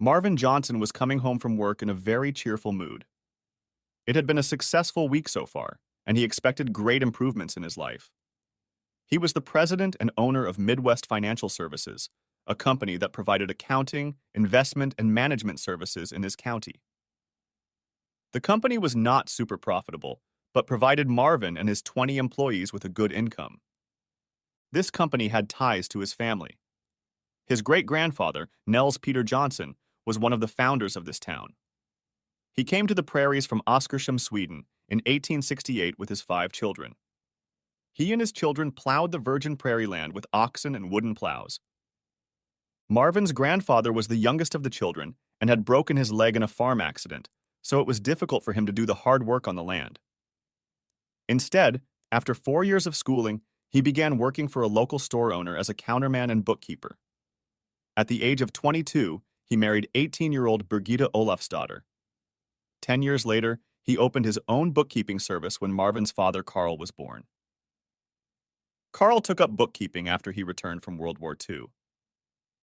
Marvin Johnson was coming home from work in a very cheerful mood. It had been a successful week so far, and he expected great improvements in his life. He was the president and owner of Midwest Financial Services, a company that provided accounting, investment, and management services in his county. The company was not super profitable, but provided Marvin and his 20 employees with a good income. This company had ties to his family. His great-grandfather, Nels Peter Johnson, was one of the founders of this town. He came to the prairies from Oskarshamn, Sweden, in 1868 with his 5 children. He and his children plowed the virgin prairie land with oxen and wooden plows. Marvin's grandfather was the youngest of the children and had broken his leg in a farm accident, so it was difficult for him to do the hard work on the land. Instead, after 4 years of schooling, he began working for a local store owner as a counterman and bookkeeper. At the age of 22, he married 18-year-old Birgitta Olafsdotter. 10 years later, he opened his own bookkeeping service when Marvin's father, Carl, was born. Carl took up bookkeeping after he returned from World War II.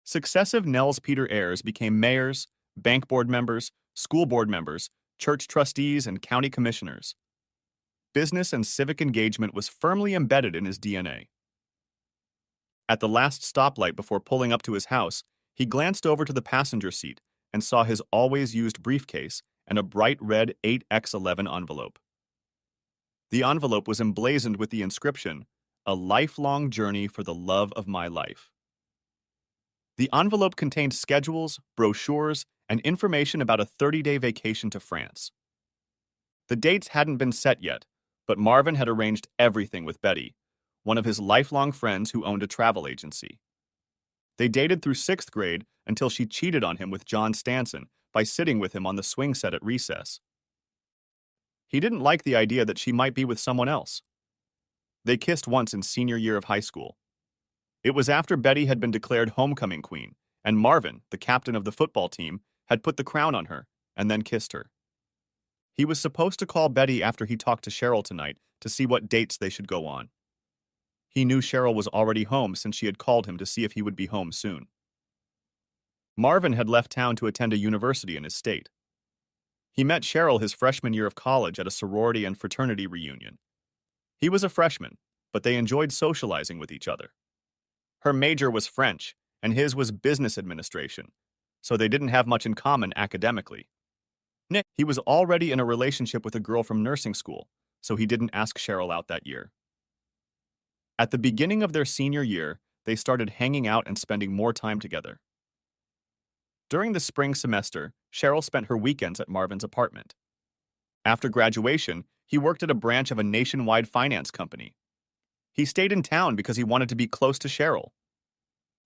Successive Nels Peter heirs became mayors, bank board members, school board members, church trustees, and county commissioners. Business and civic engagement was firmly embedded in his DNA. At the last stoplight before pulling up to his house, he glanced over to the passenger seat and saw his always-used briefcase and a bright red 8x11 envelope. The envelope was emblazoned with the inscription, "A lifelong journey for the love of my life." The envelope contained schedules, brochures, and information about a 30-day vacation to France. The dates hadn't been set yet, but Marvin had arranged everything with Betty, one of his lifelong friends who owned a travel agency. They dated through 6th grade until she cheated on him with John Stanson by sitting with him on the swing set at recess. He didn't like the idea that she might be with someone else. They kissed once in senior year of high school. It was after Betty had been declared homecoming queen, and Marvin, the captain of the football team, had put the crown on her and then kissed her. He was supposed to call Betty after he talked to Cheryl tonight to see what dates they should go on. He knew Cheryl was already home since she had called him to see if he would be home soon. Marvin had left town to attend a university in his state. He met Cheryl his freshman year of college at a sorority and fraternity reunion. He was a freshman, but they enjoyed socializing with each other. Her major was French, and his was business administration, so they didn't have much in common academically. He was already in a relationship with a girl from nursing school, so he didn't ask Cheryl out that year. At the beginning of their senior year, they started hanging out and spending more time together. During the spring semester, Cheryl spent her weekends at Marvin's apartment. After graduation, he worked at a branch of a nationwide finance company. He stayed in town because he wanted to be close to Cheryl.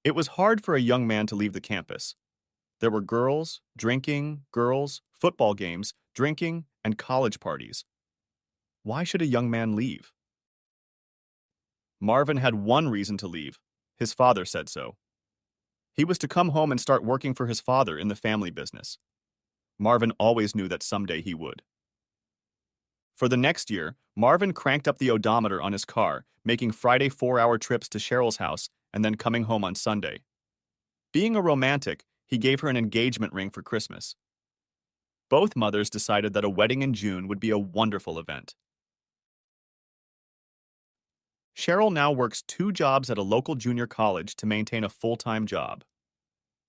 It was hard for a young man to leave the campus. There were girls, drinking, girls, football games, drinking, and college parties. Why should a young man leave? Marvin had one reason to leave. His father said so. He was to come home and start working for his father in the family business. Marvin always knew that someday he would. For the next year, Marvin cranked up the odometer on his car, making Friday 4-hour trips to Cheryl's house and then coming home on Sunday. Being a romantic, he gave her an engagement ring for Christmas. Both mothers decided that a wedding in June would be a wonderful event. Cheryl now works 2 jobs at a local junior college to maintain a full-time job.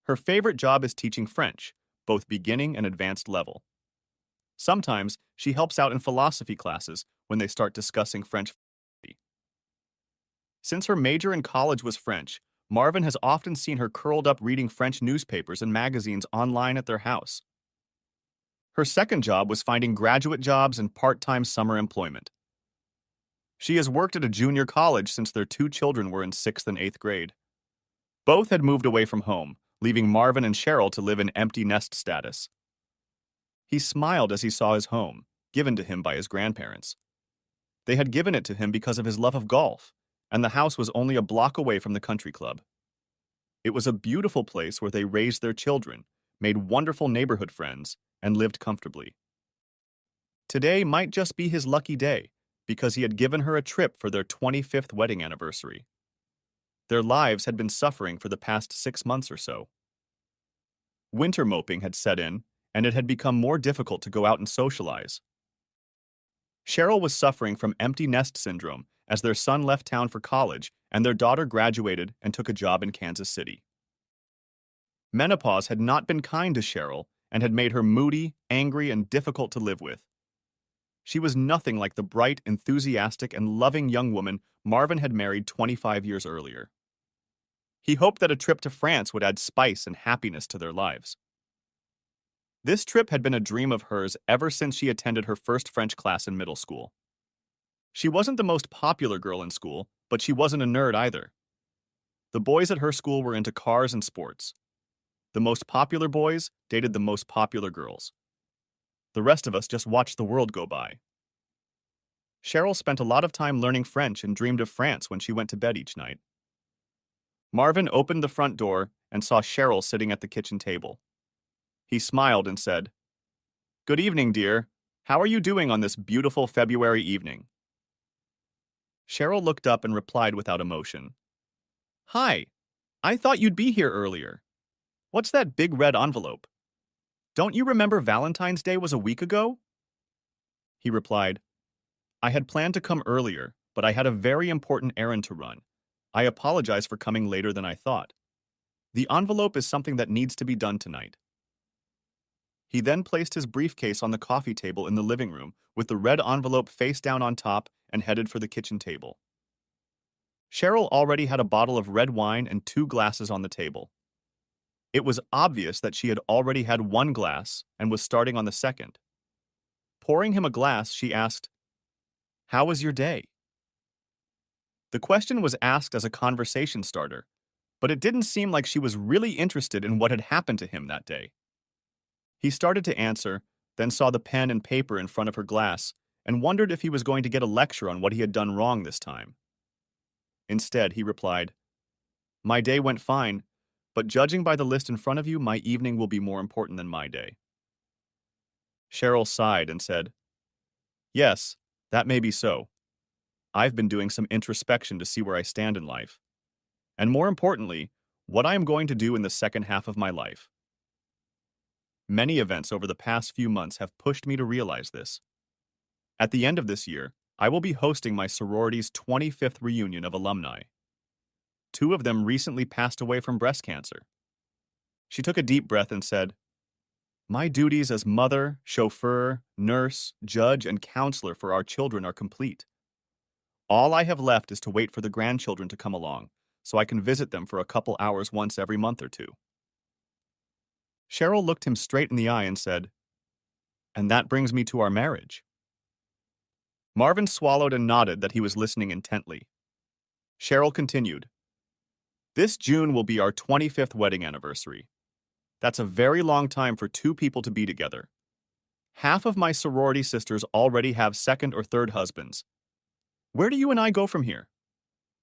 Her favorite job is teaching French, both beginning and advanced level. Sometimes she helps out in philosophy classes when they start discussing French philosophy. Since her major in college was French, Marvin has often seen her curled up reading French newspapers and magazines online at their house. Her second job was finding graduate jobs and part-time summer employment. She has worked at a junior college since their 2 children were in 6th and 8th grade. Both had moved away from home, leaving Marvin and Cheryl to live in empty nest status. He smiled as he saw his home, given to him by his grandparents. They had given it to him because of his love of golf, and the house was only a block away from the country club. It was a beautiful place where they raised their children, made wonderful neighborhood friends, and lived comfortably. Today might just be his lucky day, because he had given her a trip for their 25th wedding anniversary. Their lives had been suffering for the past 6 months or so. Winter moping had set in, and it had become more difficult to go out and socialize. Cheryl was suffering from empty nest syndrome as their son left town for college and their daughter graduated and took a job in Kansas City. Menopause had not been kind to Cheryl and had made her moody, angry, and difficult to live with. She was nothing like the bright, enthusiastic, and loving young woman Marvin had married 25 years earlier. He hoped that a trip to France would add spice and happiness to their lives. This trip had been a dream of hers ever since she attended her first French class in middle school. She wasn't the most popular girl in school, but she wasn't a nerd either. The boys at her school were into cars and sports. The most popular boys dated the most popular girls. The rest of us just watched the world go by. Cheryl spent a lot of time learning French and dreamed of France when she went to bed each night. Marvin opened the front door and saw Cheryl sitting at the kitchen table. He smiled and said, "Good evening, dear. How are you doing on this beautiful February evening?" Cheryl looked up and replied without emotion, "Hi, I thought you'd be here earlier. What's that big red envelope? Don't you remember Valentine's Day was a week ago?" He replied, "I had planned to come earlier, but I had a very important errand to run. I apologize for coming later than I thought. The envelope is something that needs to be done tonight." He then placed his briefcase on the coffee table in the living room with the red envelope face down on top and headed for the kitchen table. Cheryl already had a bottle of red wine and 2 glasses on the table. It was obvious that she had already had 1 glass and was starting on the second. Pouring him a glass, she asked, "How was your day?" The question was asked as a conversation starter, but it didn't seem like she was really interested in what had happened to him that day. He started to answer, then saw the pen and paper in front of her glass and wondered if he was going to get a lecture on what he had done wrong this time. Instead, he replied, "My day went fine, but judging by the list in front of you, my evening will be more important than my day." Cheryl sighed and said, "Yes, that may be so. I've been doing some introspection to see where I stand in life. And more importantly, what I am going to do in the second half of my life. Many events over the past few months have pushed me to realize this. At the end of this year, I will be hosting my sorority's 25th reunion of alumni. 2 of them recently passed away from breast cancer." She took a deep breath and said, "My duties as mother, chauffeur, nurse, judge, and counselor for our children are complete. All I have left is to wait for the grandchildren to come along, so I can visit them for a couple hours once every month or 2. Cheryl looked him straight in the eye and said, "And that brings me to our marriage." Marvin swallowed and nodded that he was listening intently. Cheryl continued, "This June will be our 25th wedding anniversary. That's a very long time for 2 people to be together. Half of my sorority sisters already have second or third husbands. Where do you and I go from here?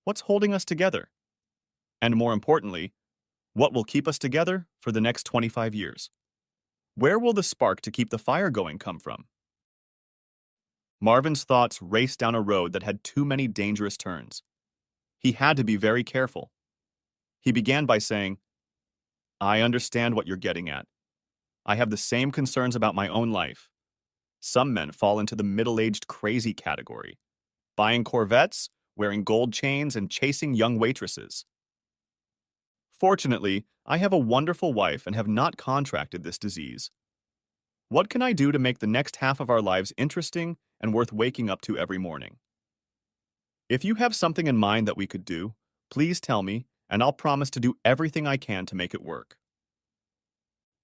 What's holding us together? And more importantly, what will keep us together for the next 25 years? Where will the spark to keep the fire going come from?" Marvin's thoughts raced down a road that had too many dangerous turns. He had to be very careful. He began by saying, "I understand what you're getting at. I have the same concerns about my own life. Some men fall into the middle-aged crazy category, buying Corvettes, wearing gold chains, and chasing young waitresses. Fortunately, I have a wonderful wife and have not contracted this disease. What can I do to make the next half of our lives interesting and worth waking up to every morning? If you have something in mind that we could do, please tell me, and I'll promise to do everything I can to make it work."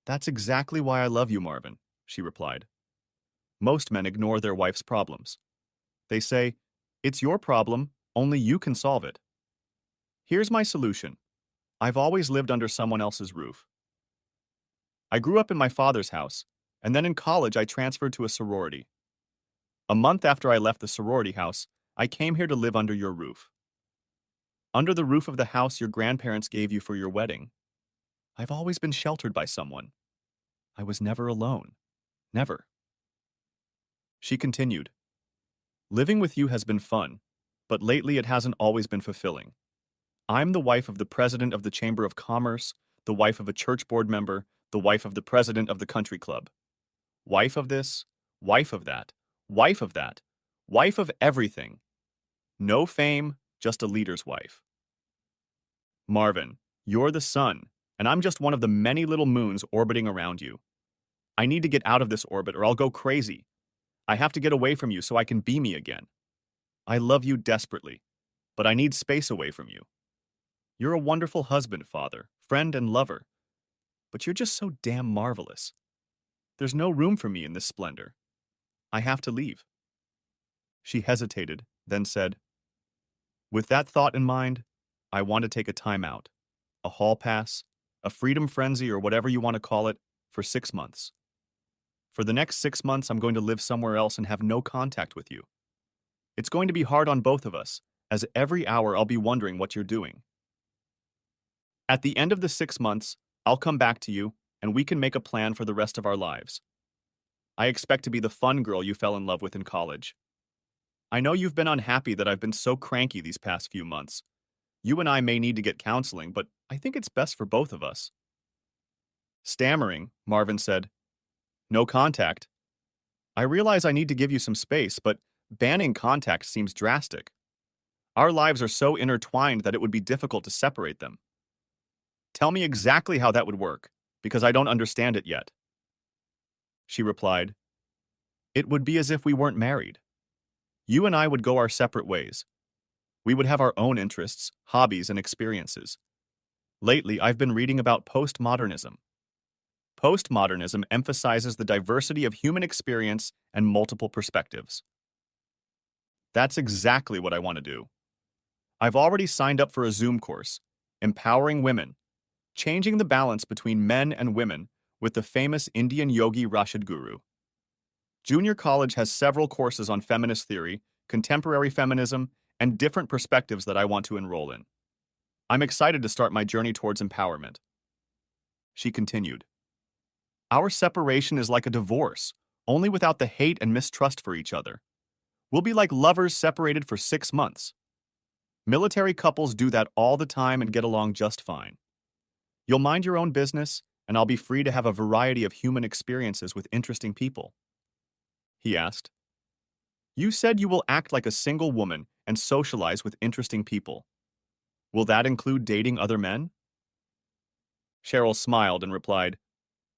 "That's exactly why I love you, Marvin," she replied. "Most men ignore their wife's problems. They say, 'It's your problem, only you can solve it.' Here's my solution. I've always lived under someone else's roof. I grew up in my father's house, and then in college I transferred to a sorority. A month after I left the sorority house, I came here to live under your roof. Under the roof of the house your grandparents gave you for your wedding. I've always been sheltered by someone. I was never alone. Never." She continued, "Living with you has been fun, but lately it hasn't always been fulfilling. I'm the wife of the president of the Chamber of Commerce, the wife of a church board member, the wife of the president of the country club. Wife of this, wife of that, wife of that, wife of everything. No fame, just a leader's wife. Marvin, you're the sun, and I'm just one of the many little moons orbiting around you. I need to get out of this orbit or I'll go crazy. I have to get away from you so I can be me again. I love you desperately, but I need space away from you. You're a wonderful husband, father, friend, and lover, but you're just so damn marvelous. There's no room for me in this splendor. I have to leave. She hesitated, then said, with that thought in mind, I want to take a time out, a hall pass, a freedom frenzy, or whatever you want to call it, for 6 months. For the next 6 months, I'm going to live somewhere else and have no contact with you. It's going to be hard on both of us, as every hour I'll be wondering what you're doing. At the end of the 6 months, I'll come back to you, and we can make a plan for the rest of our lives. I expect to be the fun girl you fell in love with in college. I know you've been unhappy that I've been so cranky these past few months. You and I may need to get counseling, but I think it's best for both of us. Stammering, Marvin said, no contact. I realize I need to give you some space, but banning contact seems drastic. Our lives are so intertwined that it would be difficult to separate them. Tell me exactly how that would work, because I don't understand it yet. She replied, it would be as if we weren't married. You and I would go our separate ways. We would have our own interests, hobbies, and experiences. Lately, I've been reading about postmodernism. Postmodernism emphasizes the diversity of human experience and multiple perspectives. That's exactly what I want to do. I've already signed up for a Zoom course, Empowering Women, Changing the Balance Between Men and Women, with the famous Indian yogi Rashid Guru. Junior college has several courses on feminist theory, contemporary feminism, and different perspectives that I want to enroll in. I'm excited to start my journey towards empowerment. She continued, our separation is like a divorce, only without the hate and mistrust for each other. We'll be like lovers separated for 6 months. Military couples do that all the time and get along just fine. You'll mind your own business, and I'll be free to have a variety of human experiences with interesting people. He asked, you said you will act like a single woman and socialize with interesting people. Will that include dating other men? Cheryl smiled and replied,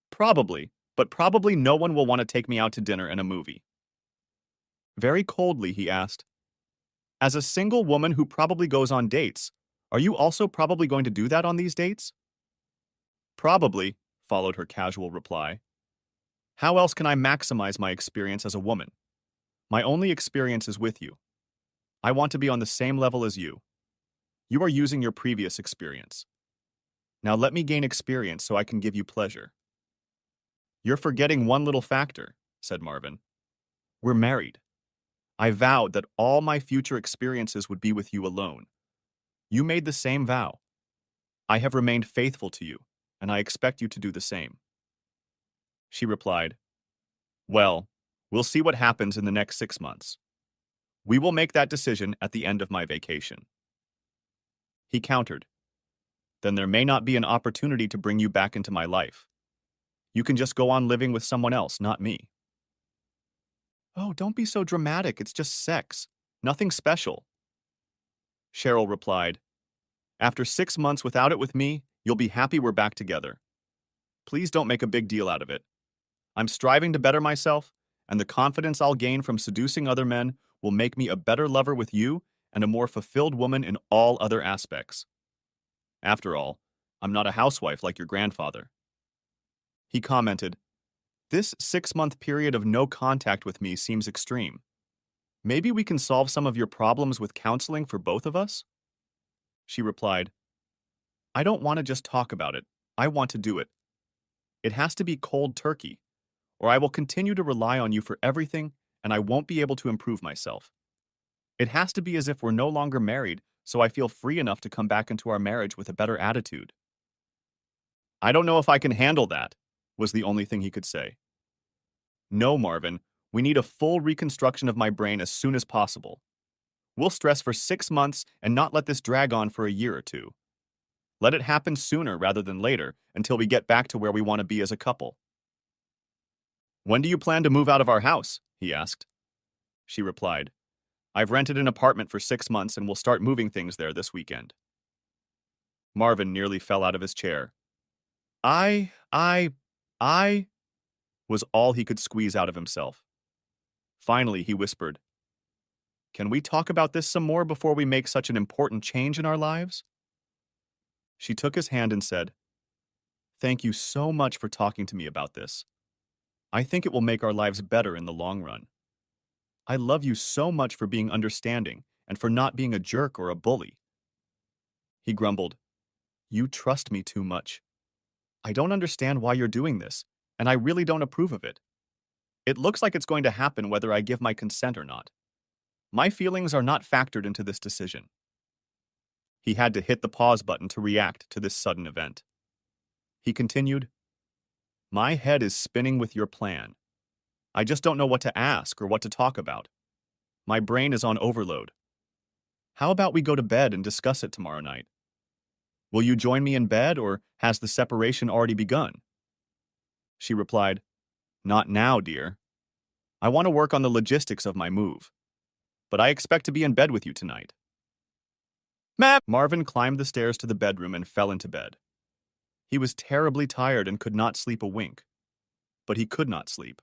probably, but probably no one will want to take me out to dinner and a movie. Very coldly, he asked, as a single woman who probably goes on dates, are you also probably going to do that on these dates? Probably, followed her casual reply. How else can I maximize my experience as a woman? My only experience is with you. I want to be on the same level as you. You are using your previous experience. Now let me gain experience so I can give you pleasure. You're forgetting one little factor, said Marvin. We're married. I vowed that all my future experiences would be with you alone. You made the same vow. I have remained faithful to you, and I expect you to do the same. She replied, well, we'll see what happens in the next 6 months. We will make that decision at the end of my vacation. He countered, then there may not be an opportunity to bring you back into my life. You can just go on living with someone else, not me. Oh, don't be so dramatic. It's just sex. Nothing special. Cheryl replied, after 6 months without it with me, you'll be happy we're back together. Please don't make a big deal out of it. I'm striving to better myself, and the confidence I'll gain from seducing other men will make me a better lover with you and a more fulfilled woman in all other aspects. After all, I'm not a housewife like your grandfather. He commented, this 6-month period of no contact with me seems extreme. Maybe we can solve some of your problems with counseling for both of us? She replied, I don't want to just talk about it. I want to do it. It has to be cold turkey, or I will continue to rely on you for everything and I won't be able to improve myself. It has to be as if we're no longer married, so I feel free enough to come back into our marriage with a better attitude. I don't know if I can handle that, was the only thing he could say. No, Marvin, we need a full reconstruction of my brain as soon as possible. We'll stress for 6 months and not let this drag on for a year or two. Let it happen sooner rather than later until we get back to where we want to be as a couple. When do you plan to move out of our house? He asked. She replied, I've rented an apartment for 6 months and will start moving things there this weekend. Marvin nearly fell out of his chair. I was all he could squeeze out of himself. Finally, he whispered, Can we talk about this some more before we make such an important change in our lives? She took his hand and said, Thank you so much for talking to me about this. I think it will make our lives better in the long run. I love you so much for being understanding and for not being a jerk or a bully. He grumbled, You trust me too much. I don't understand why you're doing this, and I really don't approve of it. It looks like it's going to happen whether I give my consent or not. My feelings are not factored into this decision. He had to hit the pause button to react to this sudden event. He continued, My head is spinning with your plan. I just don't know what to ask or what to talk about. My brain is on overload. How about we go to bed and discuss it tomorrow night? Will you join me in bed, or has the separation already begun? She replied, Not now, dear. I want to work on the logistics of my move, but I expect to be in bed with you tonight. Marvin climbed the stairs to the bedroom and fell into bed. He was terribly tired and could not sleep a wink. But he could not sleep.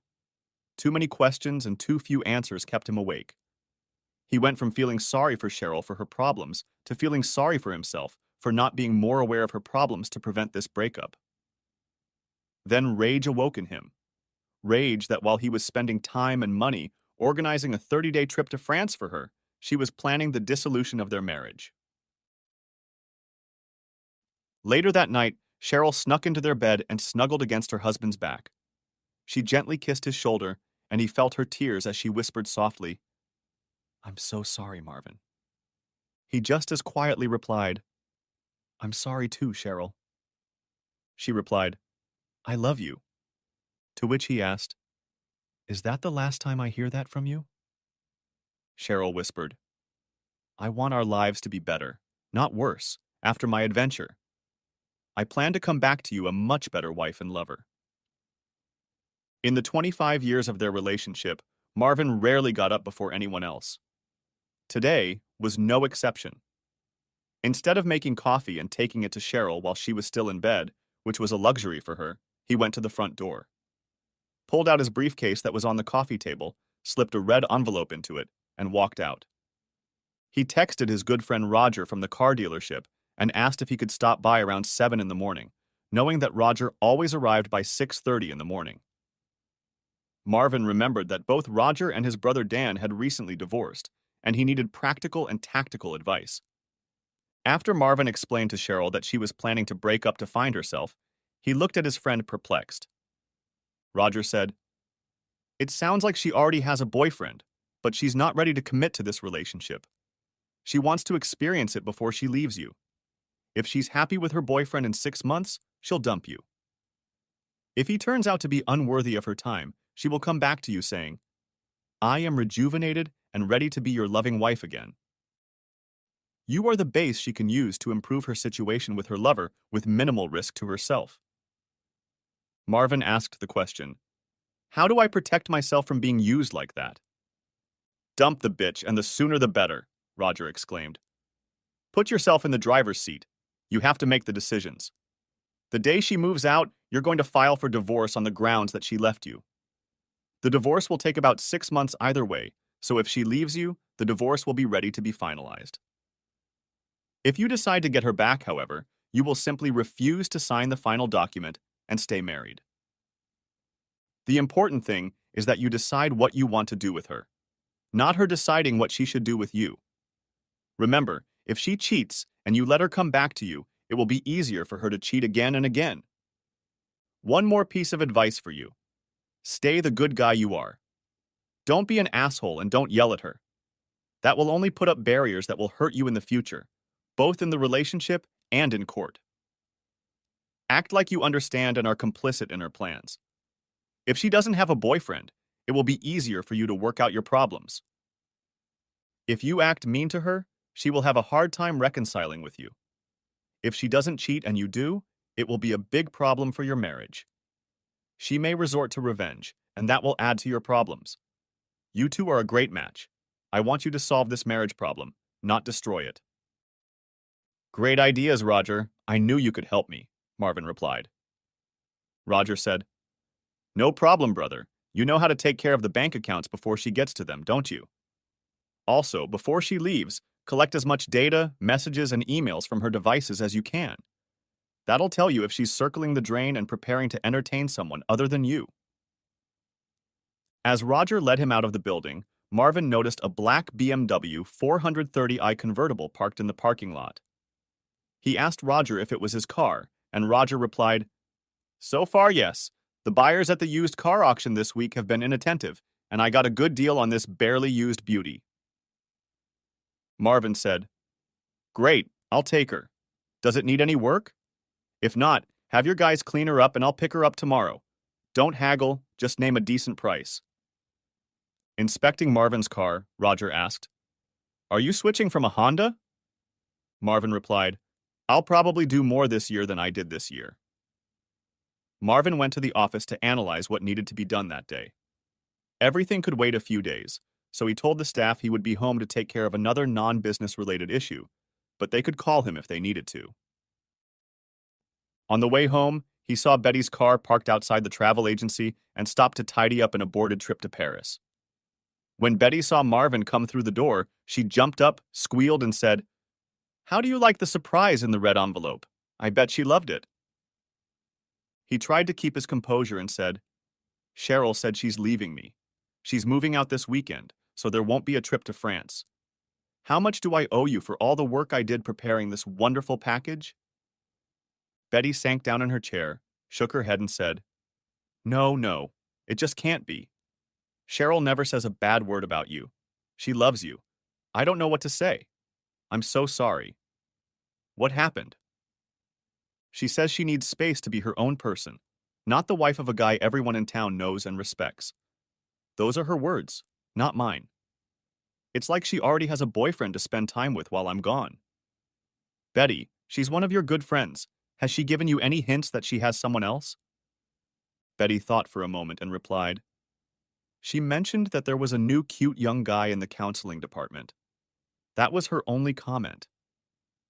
Too many questions and too few answers kept him awake. He went from feeling sorry for Cheryl for her problems to feeling sorry for himself for not being more aware of her problems to prevent this breakup. Then rage awoke in him. Rage that while he was spending time and money organizing a 30-day trip to France for her, she was planning the dissolution of their marriage. Later that night, Cheryl snuck into their bed and snuggled against her husband's back. She gently kissed his shoulder, and he felt her tears as she whispered softly, I'm so sorry, Marvin. He just as quietly replied, I'm sorry too, Cheryl. She replied, I love you. To which he asked, Is that the last time I hear that from you? Cheryl whispered, I want our lives to be better, not worse, after my adventure. I plan to come back to you a much better wife and lover. In the 25 years of their relationship, Marvin rarely got up before anyone else. Today was no exception. Instead of making coffee and taking it to Cheryl while she was still in bed, which was a luxury for her, he went to the front door, pulled out his briefcase that was on the coffee table, slipped a red envelope into it, and walked out. He texted his good friend Roger from the car dealership and asked if he could stop by around 7 in the morning, knowing that Roger always arrived by 6:30 in the morning. Marvin remembered that both Roger and his brother Dan had recently divorced, and he needed practical and tactical advice. After Marvin explained to Cheryl that she was planning to break up to find herself, he looked at his friend perplexed. Roger said, It sounds like she already has a boyfriend, but she's not ready to commit to this relationship. She wants to experience it before she leaves you. If she's happy with her boyfriend in 6 months, she'll dump you. If he turns out to be unworthy of her time, she will come back to you saying, I am rejuvenated and ready to be your loving wife again. You are the base she can use to improve her situation with her lover with minimal risk to herself. Marvin asked the question, How do I protect myself from being used like that? Dump the bitch, and the sooner the better, Roger exclaimed. Put yourself in the driver's seat. You have to make the decisions. The day she moves out, you're going to file for divorce on the grounds that she left you. The divorce will take about 6 months either way, so if she leaves you, the divorce will be ready to be finalized. If you decide to get her back, however, you will simply refuse to sign the final document and stay married. The important thing is that you decide what you want to do with her, not her deciding what she should do with you. Remember, if she cheats and you let her come back to you, it will be easier for her to cheat again and again. One more piece of advice for you. Stay the good guy you are. Don't be an asshole and don't yell at her. That will only put up barriers that will hurt you in the future, both in the relationship and in court. Act like you understand and are complicit in her plans. If she doesn't have a boyfriend, it will be easier for you to work out your problems. If you act mean to her, she will have a hard time reconciling with you. If she doesn't cheat and you do, it will be a big problem for your marriage. She may resort to revenge, and that will add to your problems. You two are a great match. I want you to solve this marriage problem, not destroy it. Great ideas, Roger. I knew you could help me, Marvin replied. Roger said, No problem, brother. You know how to take care of the bank accounts before she gets to them, don't you? Also, before she leaves, collect as much data, messages, and emails from her devices as you can. That'll tell you if she's circling the drain and preparing to entertain someone other than you. As Roger led him out of the building, Marvin noticed a black BMW 430i convertible parked in the parking lot. He asked Roger if it was his car, and Roger replied, So far, yes. The buyers at the used car auction this week have been inattentive, and I got a good deal on this barely used beauty. Marvin said, Great, I'll take her. Does it need any work? If not, have your guys clean her up and I'll pick her up tomorrow. Don't haggle, just name a decent price. Inspecting Marvin's car, Roger asked, Are you switching from a Honda? Marvin replied, I'll probably do more this year than I did this year. Marvin went to the office to analyze what needed to be done that day. Everything could wait a few days, so he told the staff he would be home to take care of another non-business related issue, but they could call him if they needed to. On the way home, he saw Betty's car parked outside the travel agency and stopped to tidy up an aborted trip to Paris. When Betty saw Marvin come through the door, she jumped up, squealed, and said, How do you like the surprise in the red envelope? I bet she loved it. He tried to keep his composure and said, Cheryl said she's leaving me. She's moving out this weekend, so there won't be a trip to France. How much do I owe you for all the work I did preparing this wonderful package? Betty sank down in her chair, shook her head, and said, No, it just can't be. Cheryl never says a bad word about you. She loves you. I don't know what to say. I'm so sorry. What happened? She says she needs space to be her own person, not the wife of a guy everyone in town knows and respects. Those are her words, not mine. It's like she already has a boyfriend to spend time with while I'm gone. Betty, she's one of your good friends. Has she given you any hints that she has someone else? Betty thought for a moment and replied, She mentioned that there was a new cute young guy in the counseling department. That was her only comment.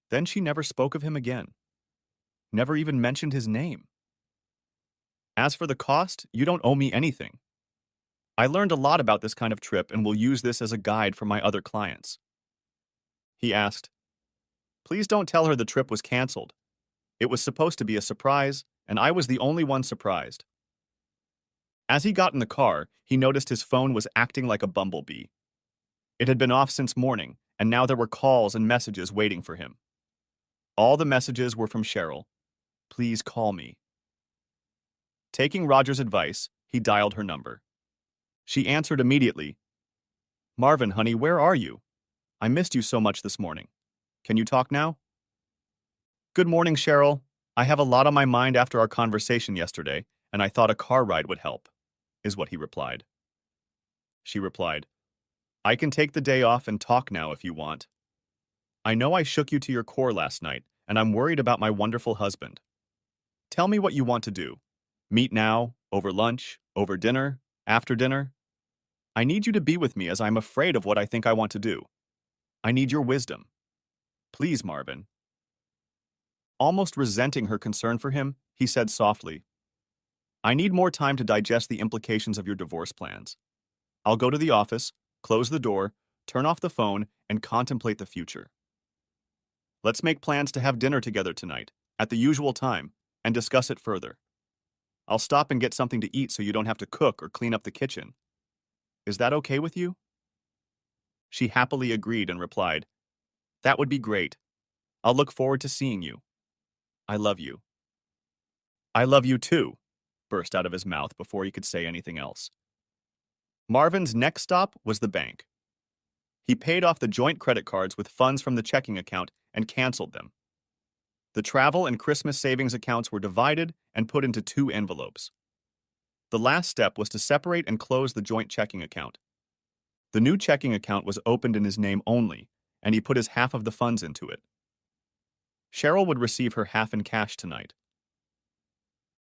Then she never spoke of him again. Never even mentioned his name. As for the cost, you don't owe me anything. I learned a lot about this kind of trip and will use this as a guide for my other clients. He asked, Please don't tell her the trip was canceled. It was supposed to be a surprise, and I was the only one surprised. As he got in the car, he noticed his phone was acting like a bumblebee. It had been off since morning, and now there were calls and messages waiting for him. All the messages were from Cheryl. Please call me. Taking Roger's advice, he dialed her number. She answered immediately. Marvin, honey, where are you? I missed you so much this morning. Can you talk now? Good morning, Cheryl. I have a lot on my mind after our conversation yesterday, and I thought a car ride would help, is what he replied. She replied, I can take the day off and talk now if you want. I know I shook you to your core last night, and I'm worried about my wonderful husband. Tell me what you want to do. Meet now, over lunch, over dinner, after dinner. I need you to be with me as I'm afraid of what I think I want to do. I need your wisdom. Please, Marvin. Almost resenting her concern for him, he said softly, I need more time to digest the implications of your divorce plans. I'll go to the office, close the door, turn off the phone, and contemplate the future. Let's make plans to have dinner together tonight, at the usual time, and discuss it further. I'll stop and get something to eat so you don't have to cook or clean up the kitchen. Is that okay with you? She happily agreed and replied, That would be great. I'll look forward to seeing you. I love you. I love you too, burst out of his mouth before he could say anything else. Marvin's next stop was the bank. He paid off the joint credit cards with funds from the checking account and canceled them. The travel and Christmas savings accounts were divided and put into 2 envelopes. The last step was to separate and close the joint checking account. The new checking account was opened in his name only, and he put his half of the funds into it. Cheryl would receive her half in cash tonight.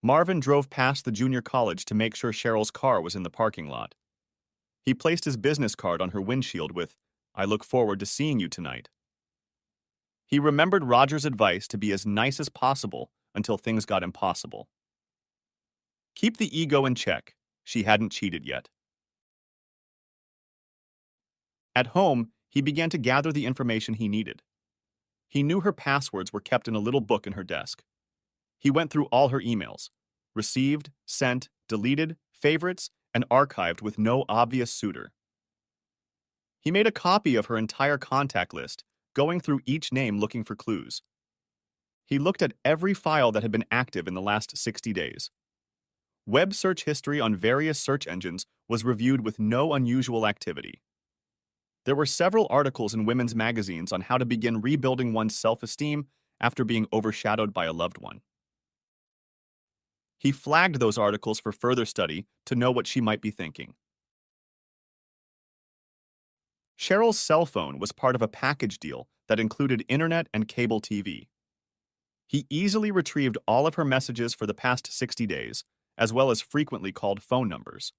Marvin drove past the junior college to make sure Cheryl's car was in the parking lot. He placed his business card on her windshield with, "I look forward to seeing you tonight." He remembered Roger's advice to be as nice as possible until things got impossible. Keep the ego in check. She hadn't cheated yet. At home, he began to gather the information he needed. He knew her passwords were kept in a little book in her desk. He went through all her emails, received, sent, deleted, favorites, and archived with no obvious suitor. He made a copy of her entire contact list, going through each name looking for clues. He looked at every file that had been active in the last 60 days. Web search history on various search engines was reviewed with no unusual activity. There were several articles in women's magazines on how to begin rebuilding one's self-esteem after being overshadowed by a loved one. He flagged those articles for further study to know what she might be thinking. Cheryl's cell phone was part of a package deal that included internet and cable TV. He easily retrieved all of her messages for the past 60 days, as well as frequently called phone numbers.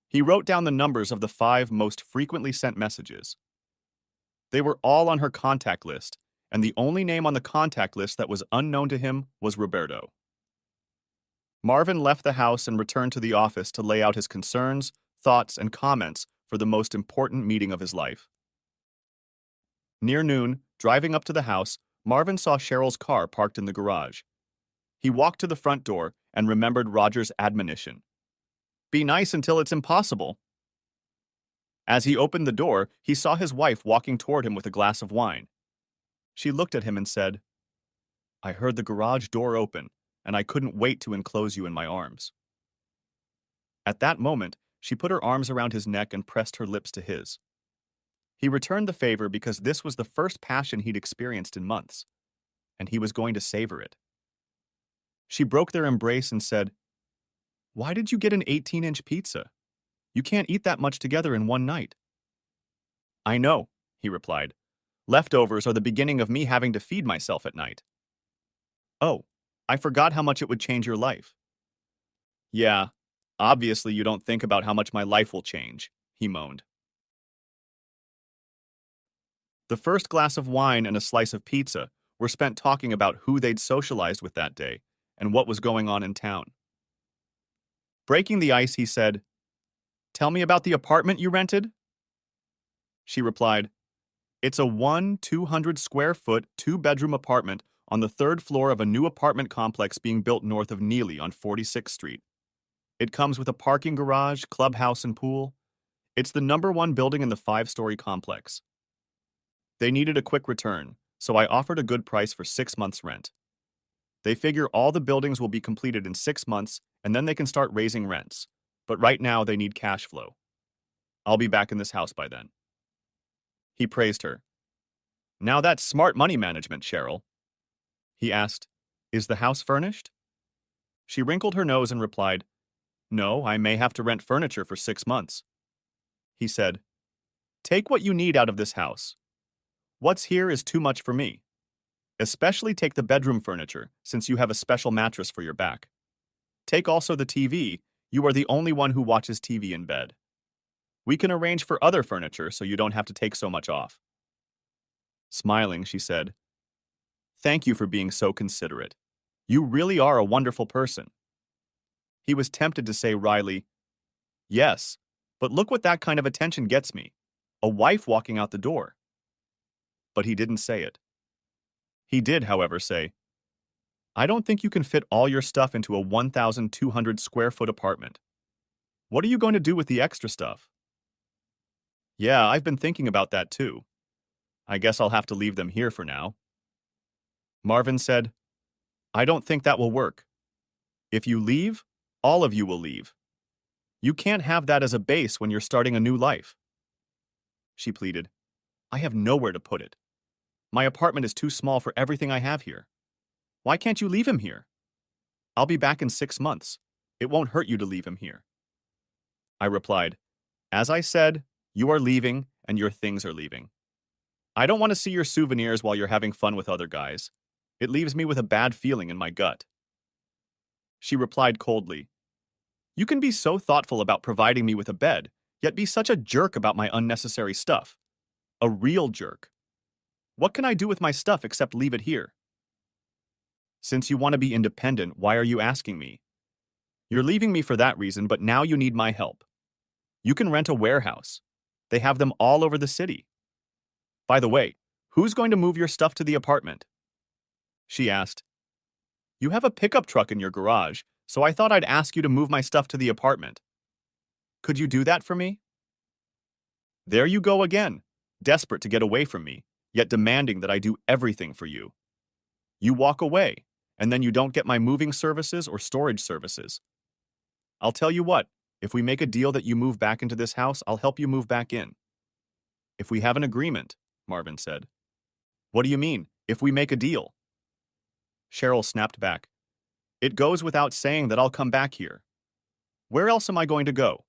He wrote down the numbers of the 5 most frequently sent messages. They were all on her contact list, and the only name on the contact list that was unknown to him was Roberto. Marvin left the house and returned to the office to lay out his concerns, thoughts, and comments for the most important meeting of his life. Near noon, driving up to the house, Marvin saw Cheryl's car parked in the garage. He walked to the front door and remembered Roger's admonition. "Be nice until it's impossible." As he opened the door, he saw his wife walking toward him with a glass of wine. She looked at him and said, "I heard the garage door open, and I couldn't wait to enclose you in my arms." At that moment, she put her arms around his neck and pressed her lips to his. He returned the favor because this was the first passion he'd experienced in months, and he was going to savor it. She broke their embrace and said, "Why did you get an 18-inch pizza? You can't eat that much together in one night." "I know," he replied. "Leftovers are the beginning of me having to feed myself at night." "Oh, I forgot how much it would change your life." "Yeah, obviously you don't think about how much my life will change," he moaned. The first glass of wine and a slice of pizza were spent talking about who they'd socialized with that day and what was going on in town. Breaking the ice, he said, "Tell me about the apartment you rented." She replied, "It's a 200 square foot, 2-bedroom apartment on the 3rd floor of a new apartment complex being built north of Neely on 46th Street. It comes with a parking garage, clubhouse, and pool. It's the #1 building in the 5-story complex. They needed a quick return, so I offered a good price for 6 months' rent. They figure all the buildings will be completed in 6 months, and then they can start raising rents. But right now, they need cash flow. I'll be back in this house by then." He praised her. "Now that's smart money management, Cheryl." He asked, "Is the house furnished?" She wrinkled her nose and replied, "No, I may have to rent furniture for 6 months." He said, "Take what you need out of this house. What's here is too much for me. Especially take the bedroom furniture, since you have a special mattress for your back. Take also the TV. You are the only one who watches TV in bed. We can arrange for other furniture so you don't have to take so much off." Smiling, she said, "Thank you for being so considerate. You really are a wonderful person." He was tempted to say wryly, "Yes, but look what that kind of attention gets me. A wife walking out the door." But he didn't say it. He did, however, say, "I don't think you can fit all your stuff into a 1,200 square foot apartment. What are you going to do with the extra stuff?" "Yeah, I've been thinking about that too. I guess I'll have to leave them here for now." Marvin said, "I don't think that will work. If you leave, all of you will leave. You can't have that as a base when you're starting a new life." She pleaded, "I have nowhere to put it. My apartment is too small for everything I have here. Why can't you leave him here? I'll be back in 6 months. It won't hurt you to leave him here." I replied, "As I said, you are leaving and your things are leaving. I don't want to see your souvenirs while you're having fun with other guys. It leaves me with a bad feeling in my gut. She replied coldly, You can be so thoughtful about providing me with a bed, yet be such a jerk about my unnecessary stuff. A real jerk. What can I do with my stuff except leave it here? Since you want to be independent, why are you asking me? You're leaving me for that reason, but now you need my help. You can rent a warehouse. They have them all over the city. By the way, who's going to move your stuff to the apartment? She asked. You have a pickup truck in your garage, so I thought I'd ask you to move my stuff to the apartment. Could you do that for me? There you go again, desperate to get away from me, yet demanding that I do everything for you. You walk away, and then you don't get my moving services or storage services. I'll tell you what, if we make a deal that you move back into this house, I'll help you move back in. If we have an agreement, Marvin said. What do you mean, if we make a deal? Cheryl snapped back. It goes without saying that I'll come back here. Where else am I going to go?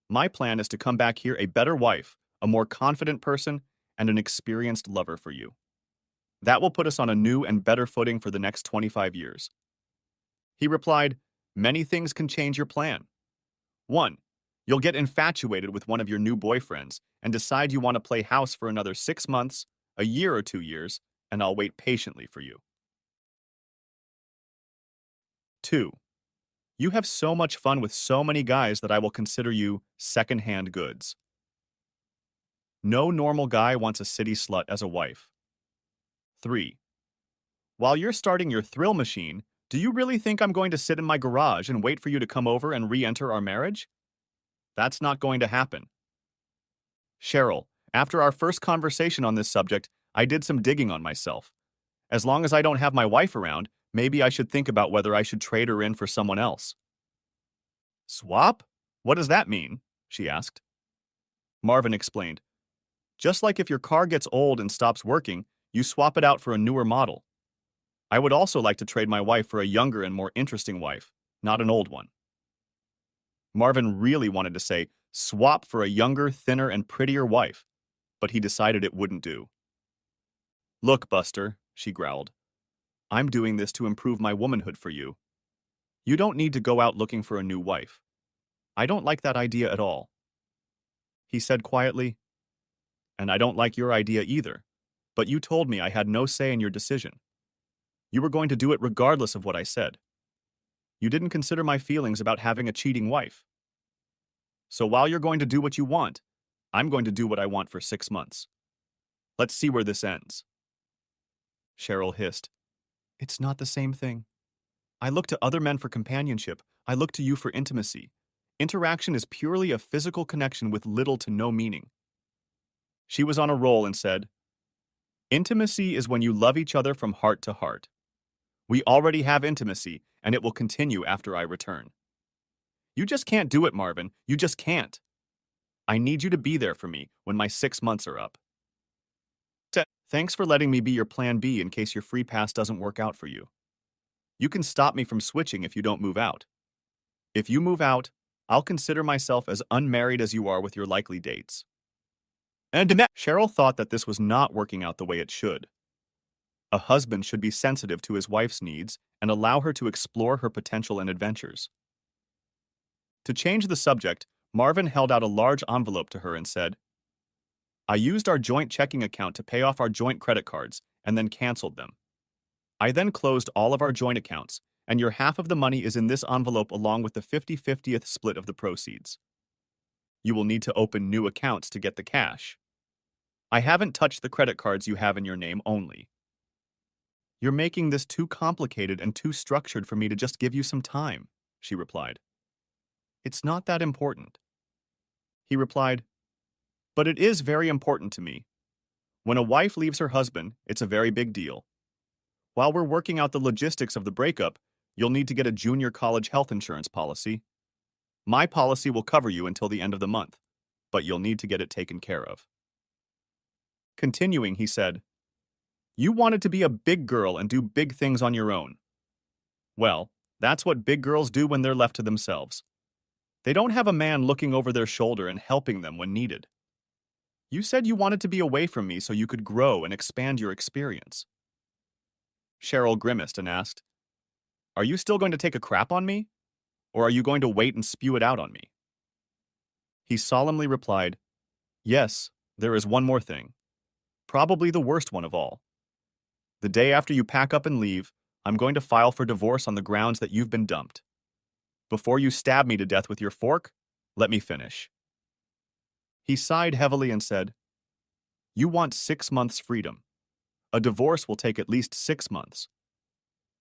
My plan is to come back here a better wife, a more confident person, and an experienced lover for you. That will put us on a new and better footing for the next 25 years. He replied, Many things can change your plan. 1. You'll get infatuated with one of your new boyfriends and decide you want to play house for another 6 months, a year or 2 years, and I'll wait patiently for you. 2. You have so much fun with so many guys that I will consider you second-hand goods. No normal guy wants a city slut as a wife. 3. While you're starting your thrill machine, do you really think I'm going to sit in my garage and wait for you to come over and re-enter our marriage? That's not going to happen. Cheryl, after our first conversation on this subject, I did some digging on myself. As long as I don't have my wife around, maybe I should think about whether I should trade her in for someone else. Swap? What does that mean? She asked. Marvin explained. Just like if your car gets old and stops working, you swap it out for a newer model. I would also like to trade my wife for a younger and more interesting wife, not an old one. Marvin really wanted to say, swap for a younger, thinner, and prettier wife, but he decided it wouldn't do. Look, Buster, she growled. I'm doing this to improve my womanhood for you. You don't need to go out looking for a new wife. I don't like that idea at all. He said quietly, and I don't like your idea either, but you told me I had no say in your decision. You were going to do it regardless of what I said. You didn't consider my feelings about having a cheating wife. So while you're going to do what you want, I'm going to do what I want for 6 months. Let's see where this ends. Cheryl hissed. It's not the same thing. I look to other men for companionship. I look to you for intimacy. Interaction is purely a physical connection with little to no meaning. She was on a roll and said, Intimacy is when you love each other from heart to heart. We already have intimacy, and it will continue after I return. You just can't do it, Marvin. You just can't. I need you to be there for me when my 6 months are up. Thanks for letting me be your plan B in case your free pass doesn't work out for you. You can stop me from switching if you don't move out. If you move out, I'll consider myself as unmarried as you are with your likely dates. And Cheryl thought that this was not working out the way it should. A husband should be sensitive to his wife's needs and allow her to explore her potential and adventures. To change the subject, Marvin held out a large envelope to her and said, I used our joint checking account to pay off our joint credit cards and then canceled them. I then closed all of our joint accounts, and your half of the money is in this envelope along with the 50-50th split of the proceeds. You will need to open new accounts to get the cash. I haven't touched the credit cards you have in your name only. You're making this too complicated and too structured for me to just give you some time, she replied. It's not that important. He replied, But it is very important to me. When a wife leaves her husband, it's a very big deal. While we're working out the logistics of the breakup, you'll need to get a junior college health insurance policy. My policy will cover you until the end of the month, but you'll need to get it taken care of. Continuing, he said, You wanted to be a big girl and do big things on your own. Well, that's what big girls do when they're left to themselves. They don't have a man looking over their shoulder and helping them when needed. You said you wanted to be away from me so you could grow and expand your experience. Cheryl grimaced and asked, "Are you still going to take a crap on me? Or are you going to wait and spew it out on me?" He solemnly replied, "Yes, there is one more thing. Probably the worst one of all. The day after you pack up and leave, I'm going to file for divorce on the grounds that you've been dumped. Before you stab me to death with your fork, let me finish." He sighed heavily and said, "You want 6 months' freedom. A divorce will take at least 6 months.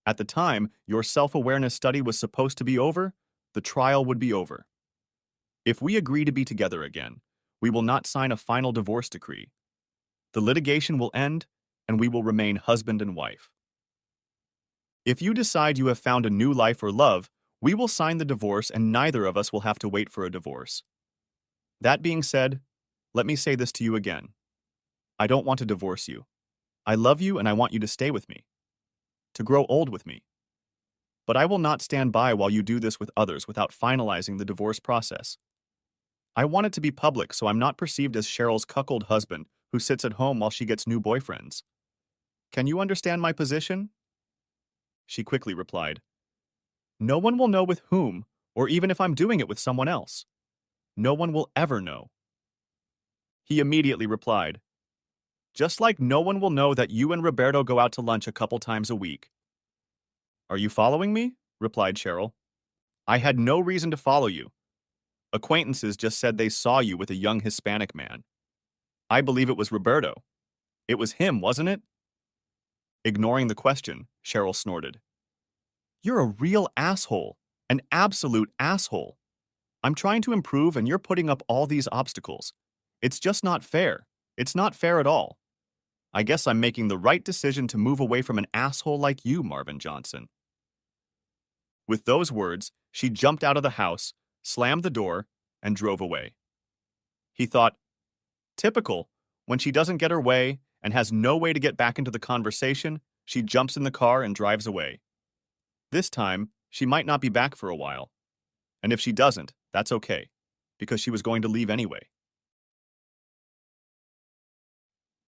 At the time your self-awareness study was supposed to be over, the trial would be over. If we agree to be together again, we will not sign a final divorce decree. The litigation will end, and we will remain husband and wife. If you decide you have found a new life or love, we will sign the divorce and neither of us will have to wait for a divorce. That being said, let me say this to you again. I don't want to divorce you. I love you and I want you to stay with me, to grow old with me. But I will not stand by while you do this with others without finalizing the divorce process. I want it to be public so I'm not perceived as Cheryl's cuckold husband who sits at home while she gets new boyfriends. Can you understand my position?" She quickly replied, "No one will know with whom, or even if I'm doing it with someone else. No one will ever know." He immediately replied, "Just like no one will know that you and Roberto go out to lunch a couple times a week." "Are you following me?" replied Cheryl. "I had no reason to follow you. Acquaintances just said they saw you with a young Hispanic man. I believe it was Roberto. It was him, wasn't it?" Ignoring the question, Cheryl snorted, "You're a real asshole. An absolute asshole. I'm trying to improve and you're putting up all these obstacles. It's just not fair. It's not fair at all. I guess I'm making the right decision to move away from an asshole like you, Marvin Johnson." With those words, she jumped out of the house, slammed the door, and drove away. He thought, typical, when she doesn't get her way and has no way to get back into the conversation, she jumps in the car and drives away. This time, she might not be back for a while. And if she doesn't, that's okay, because she was going to leave anyway.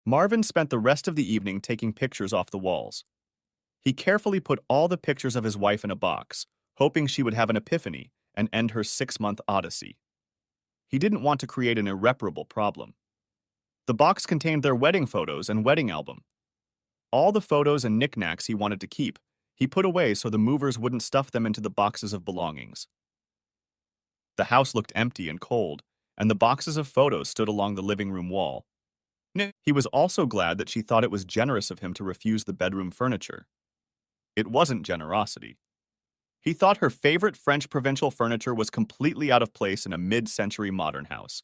Marvin spent the rest of the evening taking pictures off the walls. He carefully put all the pictures of his wife in a box, hoping she would have an epiphany and end her 6-month odyssey. He didn't want to create an irreparable problem. The box contained their wedding photos and wedding album. All the photos and knickknacks he wanted to keep, he put away so the movers wouldn't stuff them into the boxes of belongings. The house looked empty and cold, and the boxes of photos stood along the living room wall. He was also glad that she thought it was generous of him to refuse the bedroom furniture. It wasn't generosity. He thought her favorite French provincial furniture was completely out of place in a mid-century modern house.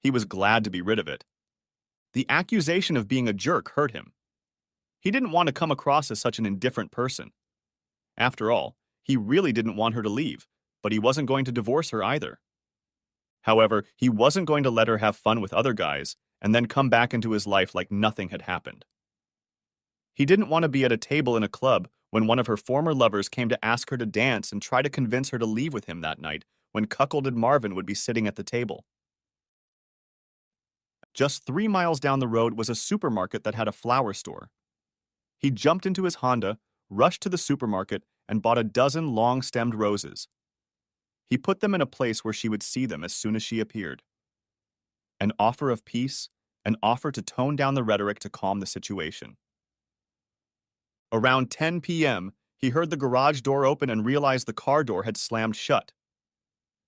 He was glad to be rid of it. The accusation of being a jerk hurt him. He didn't want to come across as such an indifferent person. After all, he really didn't want her to leave, but he wasn't going to divorce her either. However, he wasn't going to let her have fun with other guys and then come back into his life like nothing had happened. He didn't want to be at a table in a club when one of her former lovers came to ask her to dance and try to convince her to leave with him that night when cuckolded Marvin would be sitting at the table. Just 3 miles down the road was a supermarket that had a flower store. He jumped into his Honda, rushed to the supermarket, and bought a dozen long-stemmed roses. He put them in a place where she would see them as soon as she appeared. An offer of peace, an offer to tone down the rhetoric to calm the situation. Around 10 p.m., he heard the garage door open and realized the car door had slammed shut.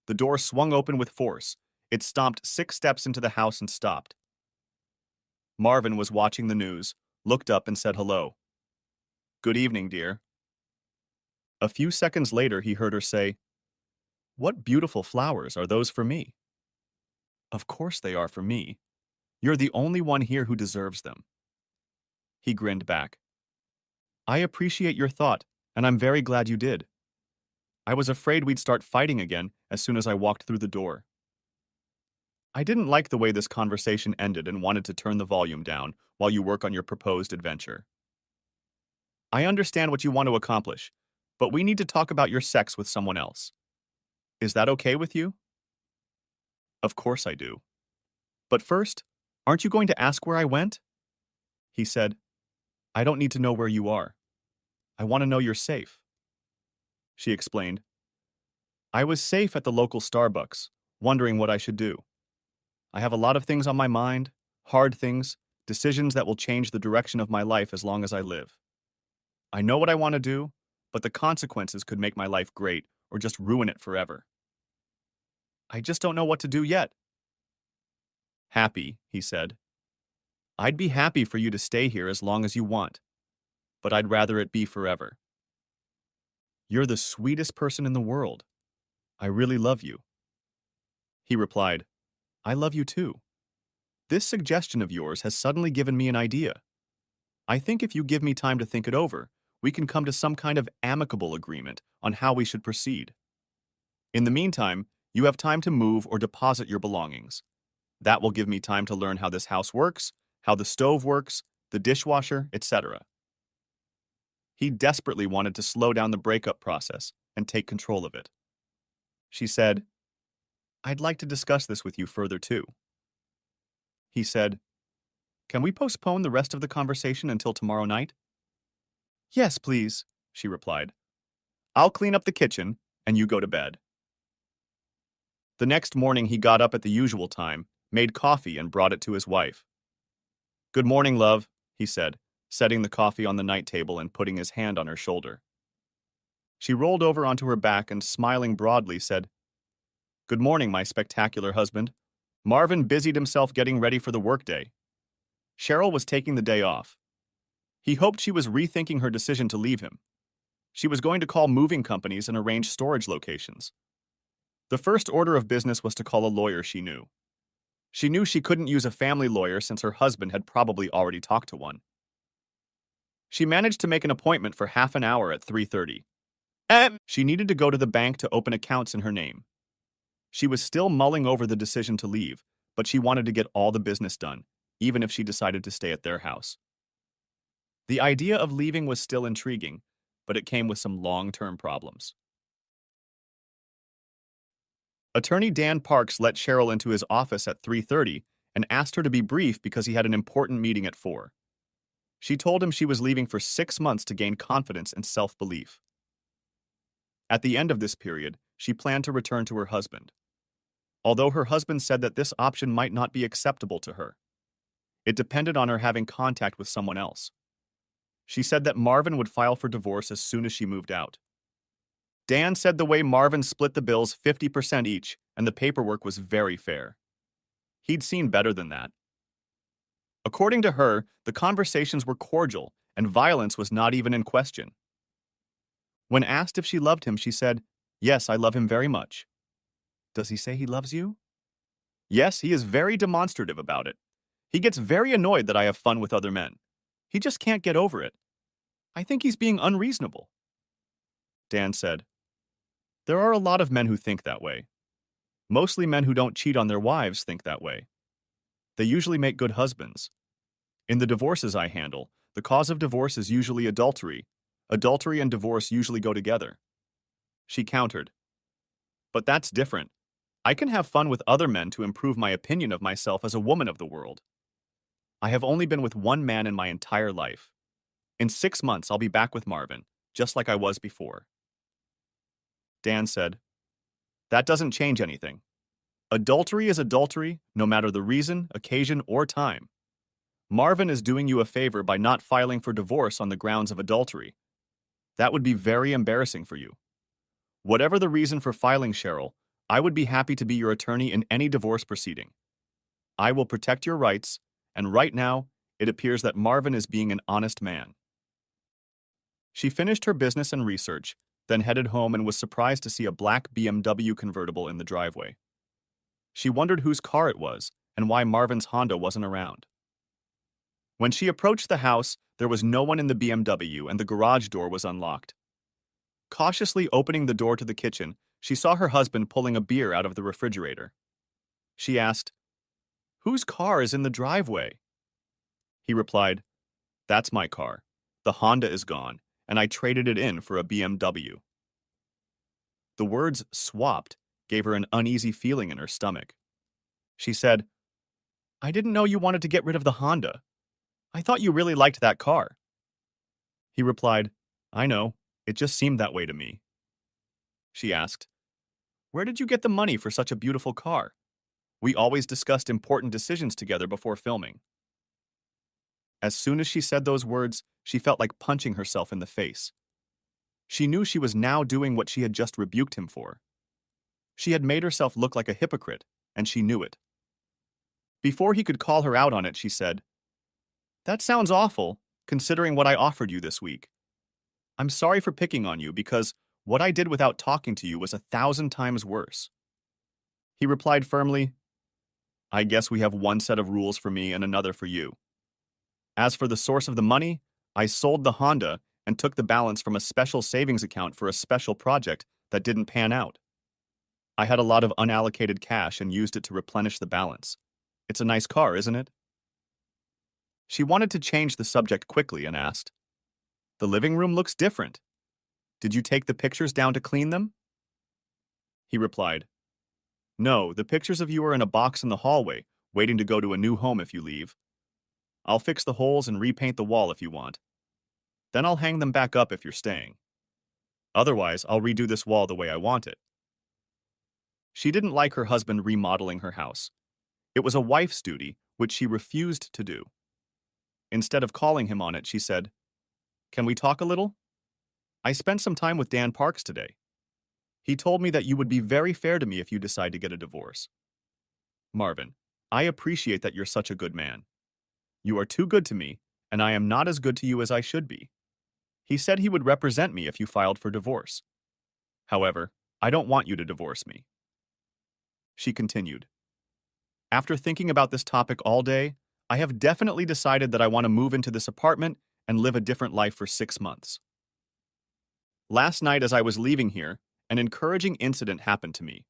The door swung open with force. It stomped 6 steps into the house and stopped. Marvin was watching the news, looked up and said hello. "Good evening, dear." A few seconds later, he heard her say, "What beautiful flowers, are those for me?" "Of course they are for me. You're the only one here who deserves them." He grinned back. "I appreciate your thought, and I'm very glad you did. I was afraid we'd start fighting again as soon as I walked through the door." I didn't like the way this conversation ended and wanted to turn the volume down while you work on your proposed adventure. I understand what you want to accomplish, but we need to talk about your sex with someone else. Is that okay with you? Of course I do. But first, aren't you going to ask where I went? He said, I don't need to know where you are. I want to know you're safe. She explained. I was safe at the local Starbucks, wondering what I should do. I have a lot of things on my mind, hard things, decisions that will change the direction of my life as long as I live. I know what I want to do, but the consequences could make my life great or just ruin it forever. I just don't know what to do yet. Happy, he said. I'd be happy for you to stay here as long as you want, but I'd rather it be forever. You're the sweetest person in the world. I really love you. He replied, I love you too. This suggestion of yours has suddenly given me an idea. I think if you give me time to think it over, we can come to some kind of amicable agreement on how we should proceed. In the meantime, you have time to move or deposit your belongings. That will give me time to learn how this house works, how the stove works, the dishwasher, etc. He desperately wanted to slow down the breakup process and take control of it. She said, I'd like to discuss this with you further too. He said, Can we postpone the rest of the conversation until tomorrow night? Yes, please, she replied. I'll clean up the kitchen, and you go to bed. The next morning he got up at the usual time, made coffee, and brought it to his wife. Good morning, love, he said, setting the coffee on the night table and putting his hand on her shoulder. She rolled over onto her back and, smiling broadly, said, Good morning, my spectacular husband. Marvin busied himself getting ready for the workday. Cheryl was taking the day off. He hoped she was rethinking her decision to leave him. She was going to call moving companies and arrange storage locations. The first order of business was to call a lawyer she knew. She knew she couldn't use a family lawyer since her husband had probably already talked to one. She managed to make an appointment for half an hour at 3:30. She needed to go to the bank to open accounts in her name. She was still mulling over the decision to leave, but she wanted to get all the business done, even if she decided to stay at their house. The idea of leaving was still intriguing, but it came with some long-term problems. Attorney Dan Parks let Cheryl into his office at 3:30 and asked her to be brief because he had an important meeting at 4. She told him she was leaving for 6 months to gain confidence and self-belief. At the end of this period, she planned to return to her husband. Although her husband said that this option might not be acceptable to her. It depended on her having contact with someone else. She said that Marvin would file for divorce as soon as she moved out. Dan said the way Marvin split the bills 50% each, and the paperwork was very fair. He'd seen better than that. According to her, the conversations were cordial, and violence was not even in question. When asked if she loved him, she said, Yes, I love him very much. Does he say he loves you? Yes, he is very demonstrative about it. He gets very annoyed that I have fun with other men. He just can't get over it. I think he's being unreasonable. Dan said, There are a lot of men who think that way. Mostly men who don't cheat on their wives think that way. They usually make good husbands. In the divorces I handle, the cause of divorce is usually adultery. Adultery and divorce usually go together. She countered, But that's different. I can have fun with other men to improve my opinion of myself as a woman of the world. I have only been with one man in my entire life. In 6 months, I'll be back with Marvin, just like I was before. Dan said, That doesn't change anything. Adultery is adultery, no matter the reason, occasion, or time. Marvin is doing you a favor by not filing for divorce on the grounds of adultery. That would be very embarrassing for you. Whatever the reason for filing, Cheryl, I would be happy to be your attorney in any divorce proceeding. I will protect your rights, and right now, it appears that Marvin is being an honest man. She finished her business and research, then headed home and was surprised to see a black BMW convertible in the driveway. She wondered whose car it was and why Marvin's Honda wasn't around. When she approached the house, there was no one in the BMW and the garage door was unlocked. Cautiously opening the door to the kitchen, she saw her husband pulling a beer out of the refrigerator. She asked, Whose car is in the driveway? He replied, That's my car. The Honda is gone, and I traded it in for a BMW. The words swapped gave her an uneasy feeling in her stomach. She said, I didn't know you wanted to get rid of the Honda. I thought you really liked that car. He replied, I know, it just seemed that way to me. She asked, Where did you get the money for such a beautiful car? We always discussed important decisions together before filming. As soon as she said those words, she felt like punching herself in the face. She knew she was now doing what she had just rebuked him for. She had made herself look like a hypocrite, and she knew it. Before he could call her out on it, she said, That sounds awful, considering what I offered you this week. I'm sorry for picking on you because what I did without talking to you was 1,000 times worse. He replied firmly, I guess we have one set of rules for me and another for you. As for the source of the money, I sold the Honda and took the balance from a special savings account for a special project that didn't pan out. I had a lot of unallocated cash and used it to replenish the balance. It's a nice car, isn't it? She wanted to change the subject quickly and asked, The living room looks different. Did you take the pictures down to clean them? He replied, No, the pictures of you are in a box in the hallway, waiting to go to a new home if you leave. I'll fix the holes and repaint the wall if you want. Then I'll hang them back up if you're staying. Otherwise, I'll redo this wall the way I want it. She didn't like her husband remodeling her house. It was a wife's duty, which she refused to do. Instead of calling him on it, she said, Can we talk a little? I spent some time with Dan Parks today. He told me that you would be very fair to me if you decide to get a divorce. Marvin, I appreciate that you're such a good man. You are too good to me, and I am not as good to you as I should be. He said he would represent me if you filed for divorce. However, I don't want you to divorce me. She continued, After thinking about this topic all day, I have definitely decided that I want to move into this apartment and live a different life for 6 months. Last night as I was leaving here, an encouraging incident happened to me.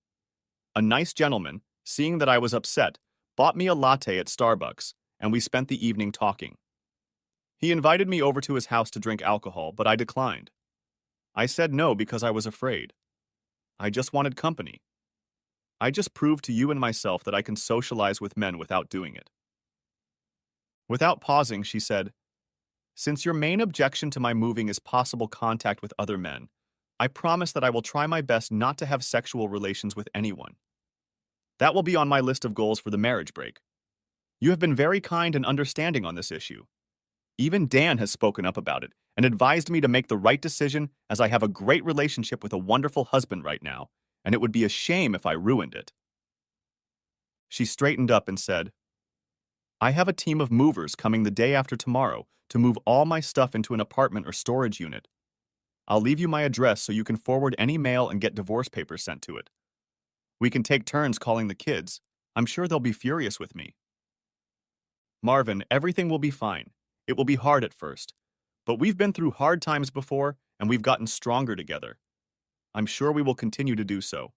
A nice gentleman, seeing that I was upset, bought me a latte at Starbucks, and we spent the evening talking. He invited me over to his house to drink alcohol, but I declined. I said no because I was afraid. I just wanted company. I just proved to you and myself that I can socialize with men without doing it. Without pausing, she said, Since your main objection to my moving is possible contact with other men, I promise that I will try my best not to have sexual relations with anyone. That will be on my list of goals for the marriage break. You have been very kind and understanding on this issue. Even Dan has spoken up about it and advised me to make the right decision as I have a great relationship with a wonderful husband right now, and it would be a shame if I ruined it. She straightened up and said, I have a team of movers coming the day after tomorrow to move all my stuff into an apartment or storage unit. I'll leave you my address so you can forward any mail and get divorce papers sent to it. We can take turns calling the kids. I'm sure they'll be furious with me. Marvin, everything will be fine. It will be hard at first. But we've been through hard times before, and we've gotten stronger together. I'm sure we will continue to do so.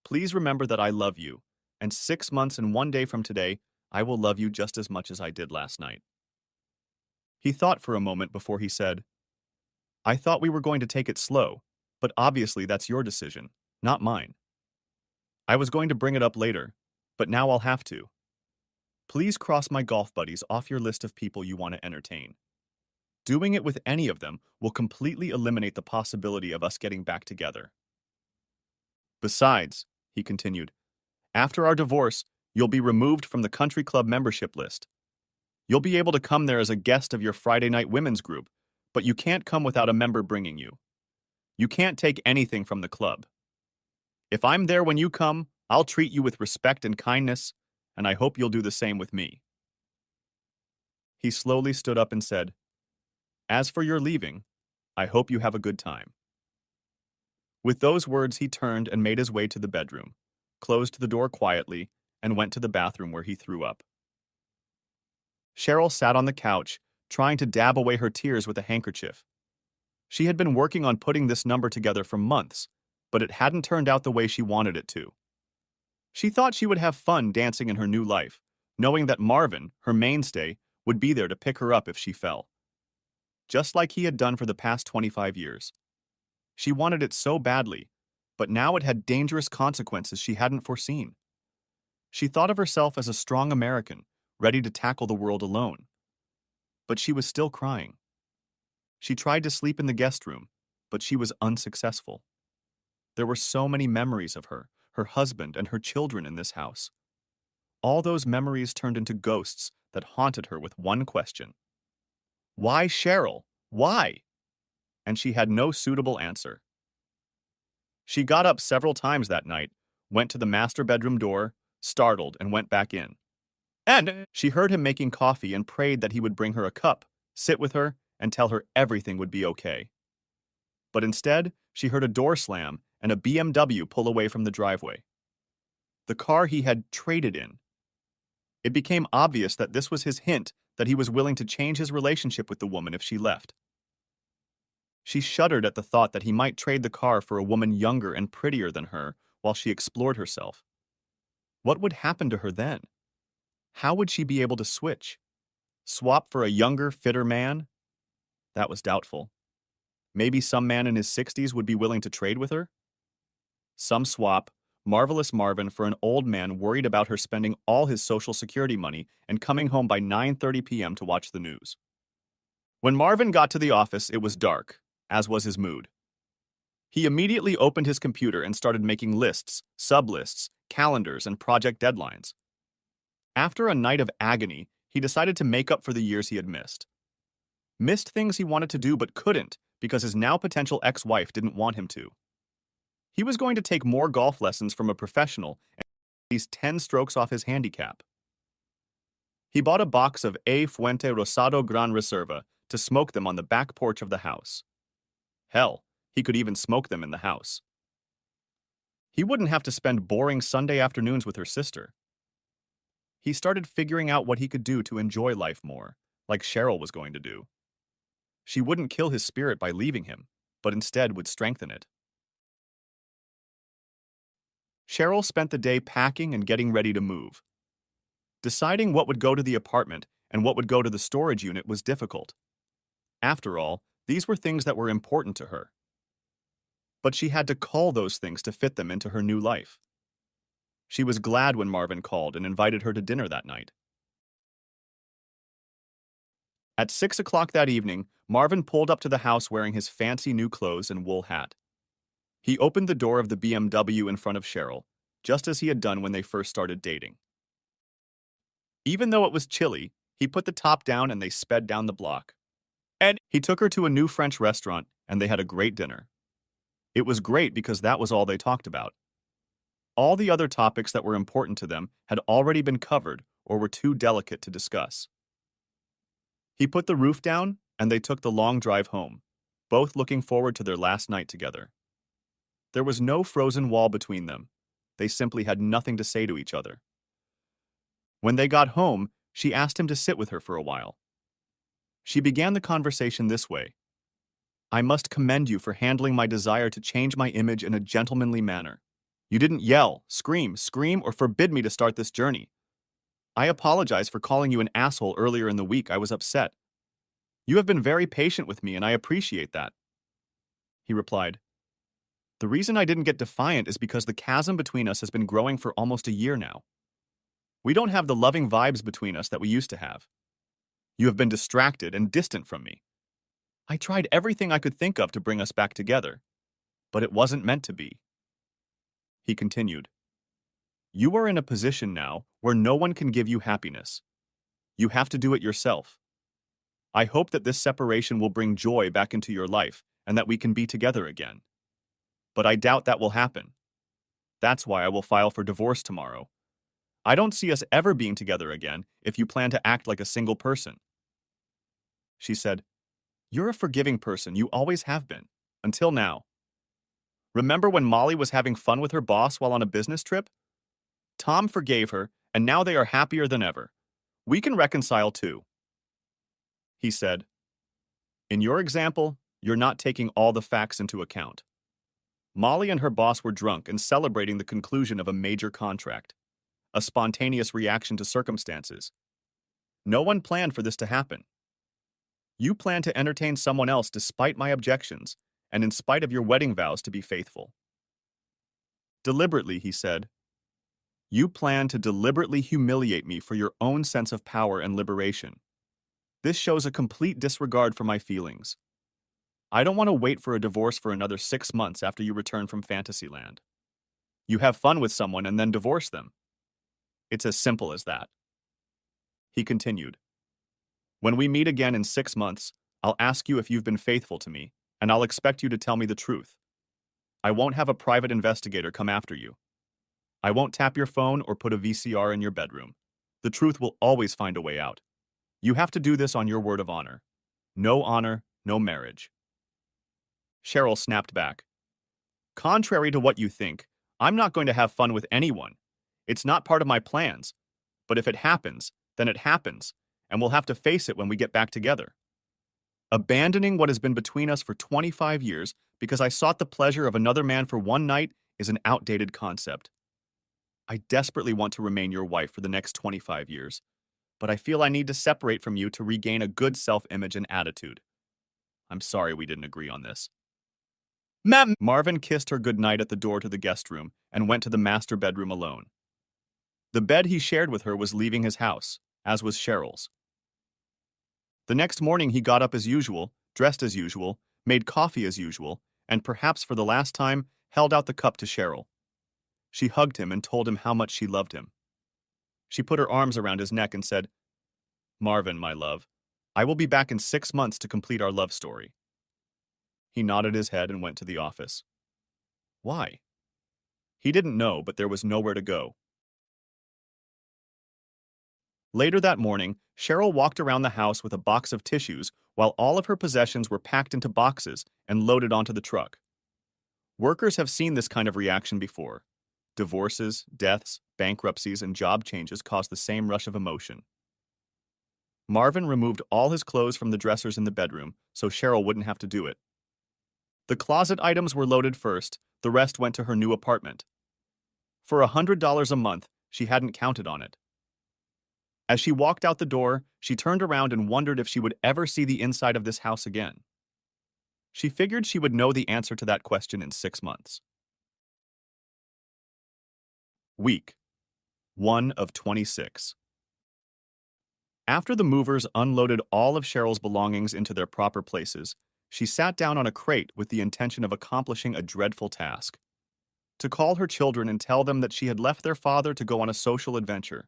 Please remember that I love you, and 6 months and 1 day from today, I will love you just as much as I did last night. He thought for a moment before he said, I thought we were going to take it slow, but obviously that's your decision, not mine. I was going to bring it up later, but now I'll have to. Please cross my golf buddies off your list of people you want to entertain. Doing it with any of them will completely eliminate the possibility of us getting back together. Besides, he continued, after our divorce, you'll be removed from the country club membership list. You'll be able to come there as a guest of your Friday night women's group, but you can't come without a member bringing you. You can't take anything from the club. If I'm there when you come, I'll treat you with respect and kindness, and I hope you'll do the same with me. He slowly stood up and said, As for your leaving, I hope you have a good time. With those words, he turned and made his way to the bedroom, closed the door quietly, and went to the bathroom where he threw up. Cheryl sat on the couch, trying to dab away her tears with a handkerchief. She had been working on putting this number together for months, but it hadn't turned out the way she wanted it to. She thought she would have fun dancing in her new life, knowing that Marvin, her mainstay, would be there to pick her up if she fell. Just like he had done for the past 25 years. She wanted it so badly, but now it had dangerous consequences she hadn't foreseen. She thought of herself as a strong American, ready to tackle the world alone. But she was still crying. She tried to sleep in the guest room, but she was unsuccessful. There were so many memories of her, her husband, and her children in this house. All those memories turned into ghosts that haunted her with one question. Why Cheryl? Why? And she had no suitable answer. She got up several times that night, went to the master bedroom door, startled, and went back in. And she heard him making coffee and prayed that he would bring her a cup, sit with her, and tell her everything would be okay. But instead, she heard a door slam and a BMW pull away from the driveway. The car he had traded in. It became obvious that this was his hint that he was willing to change his relationship with the woman if she left. She shuddered at the thought that he might trade the car for a woman younger and prettier than her while she explored herself. What would happen to her then? How would she be able to switch? Swap for a younger, fitter man? That was doubtful. Maybe some man in his 60s would be willing to trade with her? Some swap Marvelous Marvin for an old man worried about her spending all his Social Security money and coming home by 9:30 p.m. to watch the news. When Marvin got to the office, it was dark, as was his mood. He immediately opened his computer and started making lists, sublists, calendars, and project deadlines. After a night of agony, he decided to make up for the years he had missed. Missed things he wanted to do but couldn't because his now potential ex-wife didn't want him to. He was going to take more golf lessons from a professional and at least 10 strokes off his handicap. He bought a box of A Fuente Rosado Gran Reserva to smoke them on the back porch of the house. Hell, he could even smoke them in the house. He wouldn't have to spend boring Sunday afternoons with her sister. He started figuring out what he could do to enjoy life more, like Cheryl was going to do. She wouldn't kill his spirit by leaving him, but instead would strengthen it. Cheryl spent the day packing and getting ready to move. Deciding what would go to the apartment and what would go to the storage unit was difficult. After all, these were things that were important to her. But she had to cull those things to fit them into her new life. She was glad when Marvin called and invited her to dinner that night. At 6 o'clock that evening, Marvin pulled up to the house wearing his fancy new clothes and wool hat. He opened the door of the BMW in front of Cheryl, just as he had done when they first started dating. Even though it was chilly, he put the top down and they sped down the block. And he took her to a new French restaurant and they had a great dinner. It was great because that was all they talked about. All the other topics that were important to them had already been covered or were too delicate to discuss. He put the roof down and they took the long drive home, both looking forward to their last night together. There was no frozen wall between them. They simply had nothing to say to each other. When they got home, she asked him to sit with her for a while. She began the conversation this way. I must commend you for handling my desire to change my image in a gentlemanly manner. You didn't yell, scream, or forbid me to start this journey. I apologize for calling you an asshole earlier in the week. I was upset. You have been very patient with me and I appreciate that. He replied, The reason I didn't get defiant is because the chasm between us has been growing for almost a year now. We don't have the loving vibes between us that we used to have. You have been distracted and distant from me. I tried everything I could think of to bring us back together, but it wasn't meant to be. He continued, You are in a position now where no one can give you happiness. You have to do it yourself. I hope that this separation will bring joy back into your life and that we can be together again. But I doubt that will happen. That's why I will file for divorce tomorrow. I don't see us ever being together again if you plan to act like a single person. She said, You're a forgiving person. You always have been. Until now. Remember when Molly was having fun with her boss while on a business trip? Tom forgave her, and now they are happier than ever. We can reconcile too. He said, In your example, you're not taking all the facts into account. Molly and her boss were drunk and celebrating the conclusion of a major contract, a spontaneous reaction to circumstances. No one planned for this to happen. You plan to entertain someone else despite my objections, and in spite of your wedding vows to be faithful. Deliberately, he said, You plan to deliberately humiliate me for your own sense of power and liberation. This shows a complete disregard for my feelings. I don't want to wait for a divorce for another 6 months after you return from Fantasyland. You have fun with someone and then divorce them. It's as simple as that. He continued, when we meet again in 6 months, I'll ask you if you've been faithful to me, and I'll expect you to tell me the truth. I won't have a private investigator come after you. I won't tap your phone or put a VCR in your bedroom. The truth will always find a way out. You have to do this on your word of honor. No honor, no marriage. Cheryl snapped back. Contrary to what you think, I'm not going to have fun with anyone. It's not part of my plans. But if it happens, then it happens, and we'll have to face it when we get back together. Abandoning what has been between us for 25 years because I sought the pleasure of another man for one night is an outdated concept. I desperately want to remain your wife for the next 25 years, but I feel I need to separate from you to regain a good self-image and attitude. I'm sorry we didn't agree on this. Ma'am! Marvin kissed her goodnight at the door to the guest room and went to the master bedroom alone. The bed he shared with her was leaving his house, as was Cheryl's. The next morning he got up as usual, dressed as usual, made coffee as usual, and perhaps for the last time, held out the cup to Cheryl. She hugged him and told him how much she loved him. She put her arms around his neck and said, Marvin, my love, I will be back in 6 months to complete our love story. He nodded his head and went to the office. Why? He didn't know, but there was nowhere to go. Later that morning, Cheryl walked around the house with a box of tissues while all of her possessions were packed into boxes and loaded onto the truck. Workers have seen this kind of reaction before. Divorces, deaths, bankruptcies, and job changes cause the same rush of emotion. Marvin removed all his clothes from the dressers in the bedroom so Cheryl wouldn't have to do it. The closet items were loaded first, the rest went to her new apartment. For $100 a month, she hadn't counted on it. As she walked out the door, she turned around and wondered if she would ever see the inside of this house again. She figured she would know the answer to that question in 6 months. Week 1 of 26. After the movers unloaded all of Cheryl's belongings into their proper places, she sat down on a crate with the intention of accomplishing a dreadful task: to call her children and tell them that she had left their father to go on a social adventure.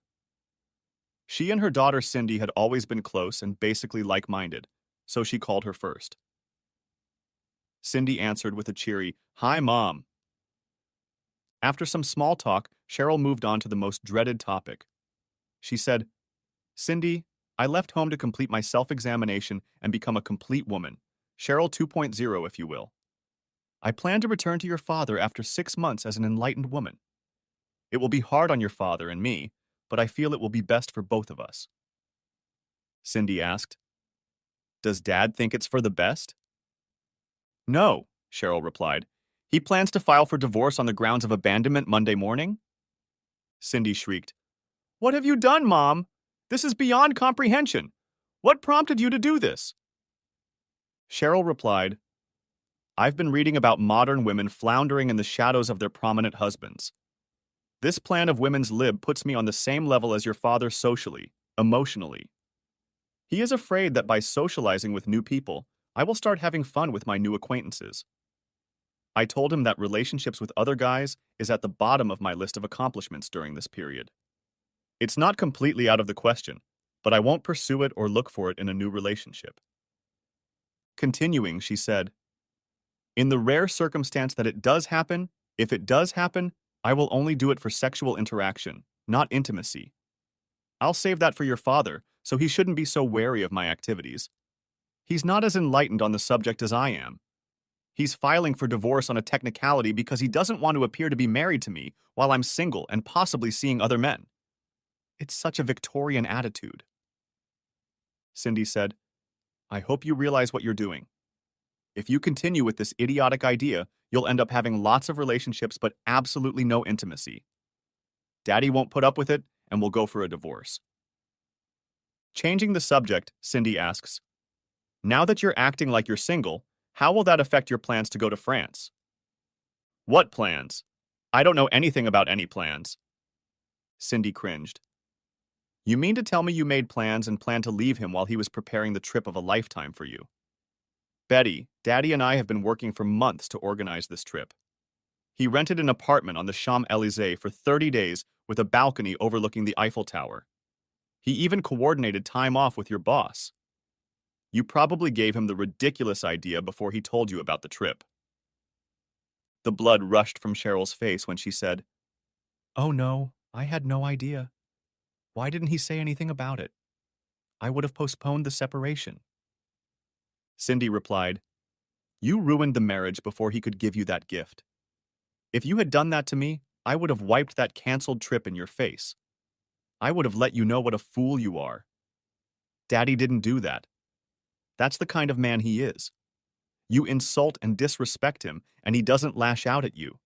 She and her daughter Cindy had always been close and basically like-minded, so she called her first. Cindy answered with a cheery, "Hi, Mom." After some small talk, Cheryl moved on to the most dreaded topic. She said, "Cindy, I left home to complete my self-examination and become a complete woman, Cheryl 2.0, if you will. I plan to return to your father after 6 months as an enlightened woman. It will be hard on your father and me, but I feel it will be best for both of us." Cindy asked, "Does Dad think it's for the best?" "No," Cheryl replied. "He plans to file for divorce on the grounds of abandonment Monday morning." Cindy shrieked, "What have you done, Mom? This is beyond comprehension. What prompted you to do this?" Cheryl replied, "I've been reading about modern women floundering in the shadows of their prominent husbands. This plan of women's lib puts me on the same level as your father socially, emotionally. He is afraid that by socializing with new people, I will start having fun with my new acquaintances. I told him that relationships with other guys is at the bottom of my list of accomplishments during this period. It's not completely out of the question, but I won't pursue it or look for it in a new relationship." Continuing, she said, "In the rare circumstance that it does happen, if it does happen, I will only do it for sexual interaction, not intimacy. I'll save that for your father, so he shouldn't be so wary of my activities. He's not as enlightened on the subject as I am. He's filing for divorce on a technicality because he doesn't want to appear to be married to me while I'm single and possibly seeing other men. It's such a Victorian attitude." Cindy said, "I hope you realize what you're doing. If you continue with this idiotic idea, you'll end up having lots of relationships but absolutely no intimacy. Daddy won't put up with it and will go for a divorce." Changing the subject, Cindy asks, "Now that you're acting like you're single, how will that affect your plans to go to France?" "What plans? I don't know anything about any plans." Cindy cringed. "You mean to tell me you made plans and planned to leave him while he was preparing the trip of a lifetime for you?" Betty, Daddy and I have been working for months to organize this trip. He rented an apartment on the Champs-Élysées for 30 days with a balcony overlooking the Eiffel Tower. He even coordinated time off with your boss. You probably gave him the ridiculous idea before he told you about the trip. The blood rushed from Cheryl's face when she said, "Oh no, I had no idea. Why didn't he say anything about it? I would have postponed the separation." Cindy replied, "You ruined the marriage before he could give you that gift. If you had done that to me, I would have wiped that canceled trip in your face. I would have let you know what a fool you are. Daddy didn't do that. That's the kind of man he is. You insult and disrespect him, and he doesn't lash out at you.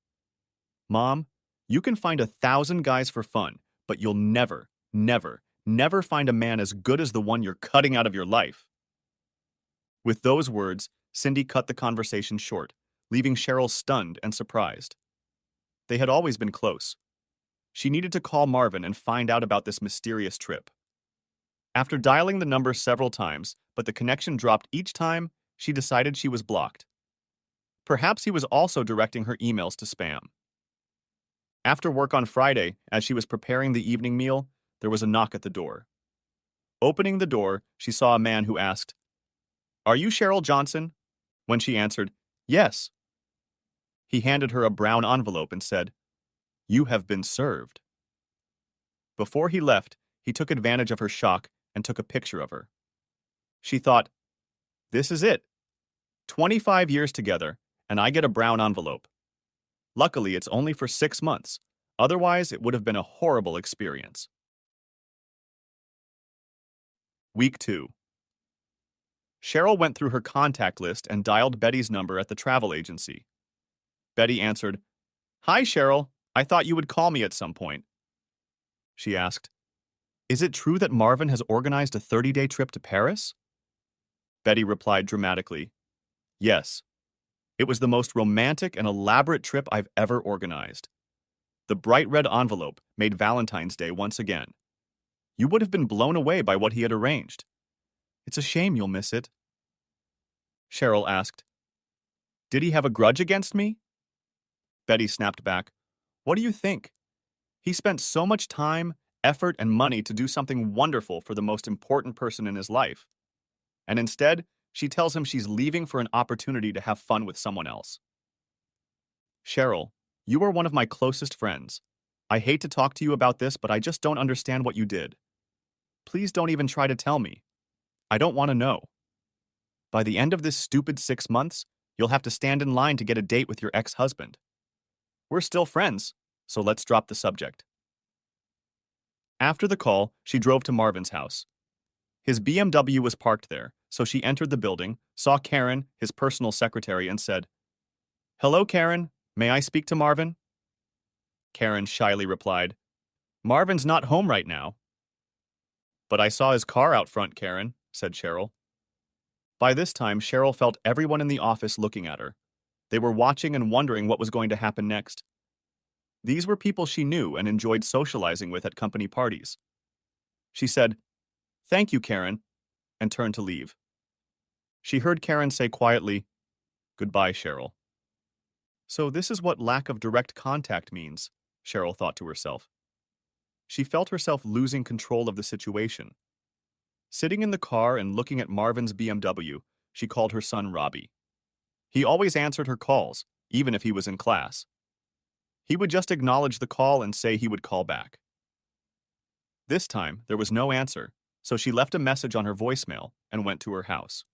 Mom, you can find 1,000 guys for fun, but you'll never, never, never find a man as good as the one you're cutting out of your life." With those words, Cindy cut the conversation short, leaving Cheryl stunned and surprised. They had always been close. She needed to call Marvin and find out about this mysterious trip. After dialing the number several times, but the connection dropped each time, she decided she was blocked. Perhaps he was also directing her emails to spam. After work on Friday, as she was preparing the evening meal, there was a knock at the door. Opening the door, she saw a man who asked, "Are you Cheryl Johnson?" When she answered, "Yes." He handed her a brown envelope and said, "You have been served." Before he left, he took advantage of her shock and took a picture of her. She thought, "This is it. 25 years together, and I get a brown envelope. Luckily, it's only for 6 months. Otherwise, it would have been a horrible experience." Week 2. Cheryl went through her contact list and dialed Betty's number at the travel agency. Betty answered, "Hi, Cheryl. I thought you would call me at some point." She asked, "Is it true that Marvin has organized a 30-day trip to Paris?" Betty replied dramatically, "Yes. It was the most romantic and elaborate trip I've ever organized. The bright red envelope made Valentine's Day once again. You would have been blown away by what he had arranged. It's a shame you'll miss it." Cheryl asked, "Did he have a grudge against me?" Betty snapped back, "What do you think? He spent so much time, effort, and money to do something wonderful for the most important person in his life. And instead, she tells him she's leaving for an opportunity to have fun with someone else. Cheryl, you are one of my closest friends. I hate to talk to you about this, but I just don't understand what you did. Please don't even try to tell me. I don't want to know. By the end of this stupid 6 months, you'll have to stand in line to get a date with your ex-husband. We're still friends, so let's drop the subject." After the call, she drove to Marvin's house. His BMW was parked there, so she entered the building, saw Karen, his personal secretary, and said, "Hello, Karen. May I speak to Marvin?" Karen shyly replied, "Marvin's not home right now." "But I saw his car out front, Karen," said Cheryl. By this time, Cheryl felt everyone in the office looking at her. They were watching and wondering what was going to happen next. These were people she knew and enjoyed socializing with at company parties. She said, "Thank you, Karen," and turned to leave. She heard Karen say quietly, "Goodbye, Cheryl." So this is what lack of direct contact means, Cheryl thought to herself. She felt herself losing control of the situation. Sitting in the car and looking at Marvin's BMW, she called her son Robbie. He always answered her calls, even if he was in class. He would just acknowledge the call and say he would call back. This time, there was no answer, so she left a message on her voicemail and went to her house.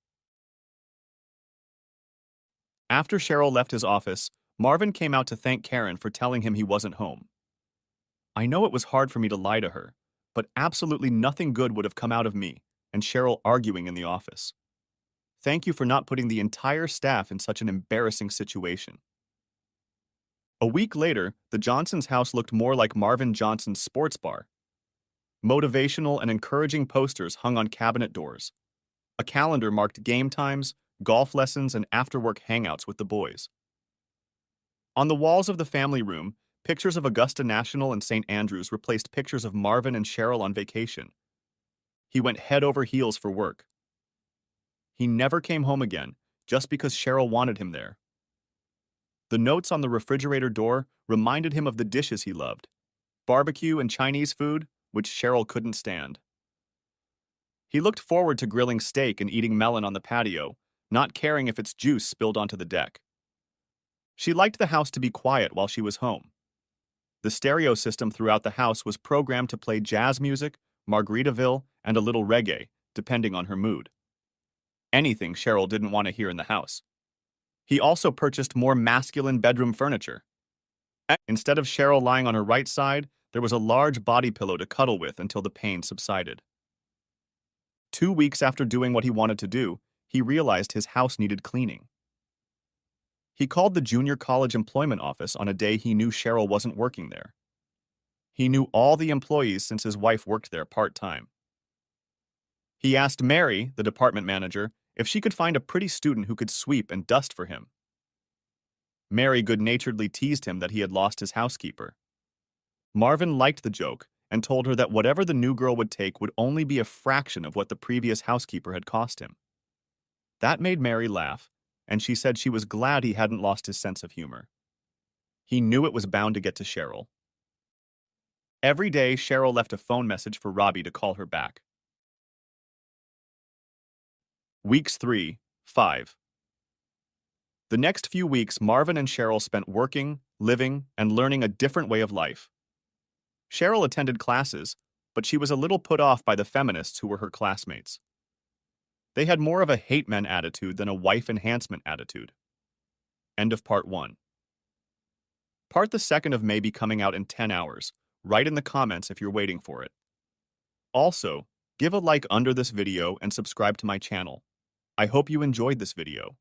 After Cheryl left his office, Marvin came out to thank Karen for telling him he wasn't home. "I know it was hard for me to lie to her, but absolutely nothing good would have come out of me and Cheryl arguing in the office. Thank you for not putting the entire staff in such an embarrassing situation." A week later, the Johnsons' house looked more like Marvin Johnson's sports bar. Motivational and encouraging posters hung on cabinet doors. A calendar marked game times, golf lessons, and after-work hangouts with the boys. On the walls of the family room, pictures of Augusta National and St. Andrews replaced pictures of Marvin and Cheryl on vacation. He went head over heels for work. He never came home again, just because Cheryl wanted him there. The notes on the refrigerator door reminded him of the dishes he loved, barbecue and Chinese food, which Cheryl couldn't stand. He looked forward to grilling steak and eating melon on the patio, not caring if its juice spilled onto the deck. She liked the house to be quiet while she was home. The stereo system throughout the house was programmed to play jazz music, Margaritaville, and a little reggae, depending on her mood. Anything Cheryl didn't want to hear in the house. He also purchased more masculine bedroom furniture. Instead of Cheryl lying on her right side, there was a large body pillow to cuddle with until the pain subsided. 2 weeks after doing what he wanted to do, he realized his house needed cleaning. He called the junior college employment office on a day he knew Cheryl wasn't working there. He knew all the employees since his wife worked there part-time. He asked Mary, the department manager, if she could find a pretty student who could sweep and dust for him. Mary good-naturedly teased him that he had lost his housekeeper. Marvin liked the joke and told her that whatever the new girl would take would only be a fraction of what the previous housekeeper had cost him. That made Mary laugh, and she said she was glad he hadn't lost his sense of humor. He knew it was bound to get to Cheryl. Every day, Cheryl left a phone message for Robbie to call her back. Weeks 3, 5. The next few weeks, Marvin and Cheryl spent working, living, and learning a different way of life. Cheryl attended classes, but she was a little put off by the feminists who were her classmates. They had more of a hate men attitude than a wife enhancement attitude. End of part 1. Part the second of may be coming out in 10 hours. Write in the comments if you're waiting for it. Also, give a like under this video and subscribe to my channel. I hope you enjoyed this video.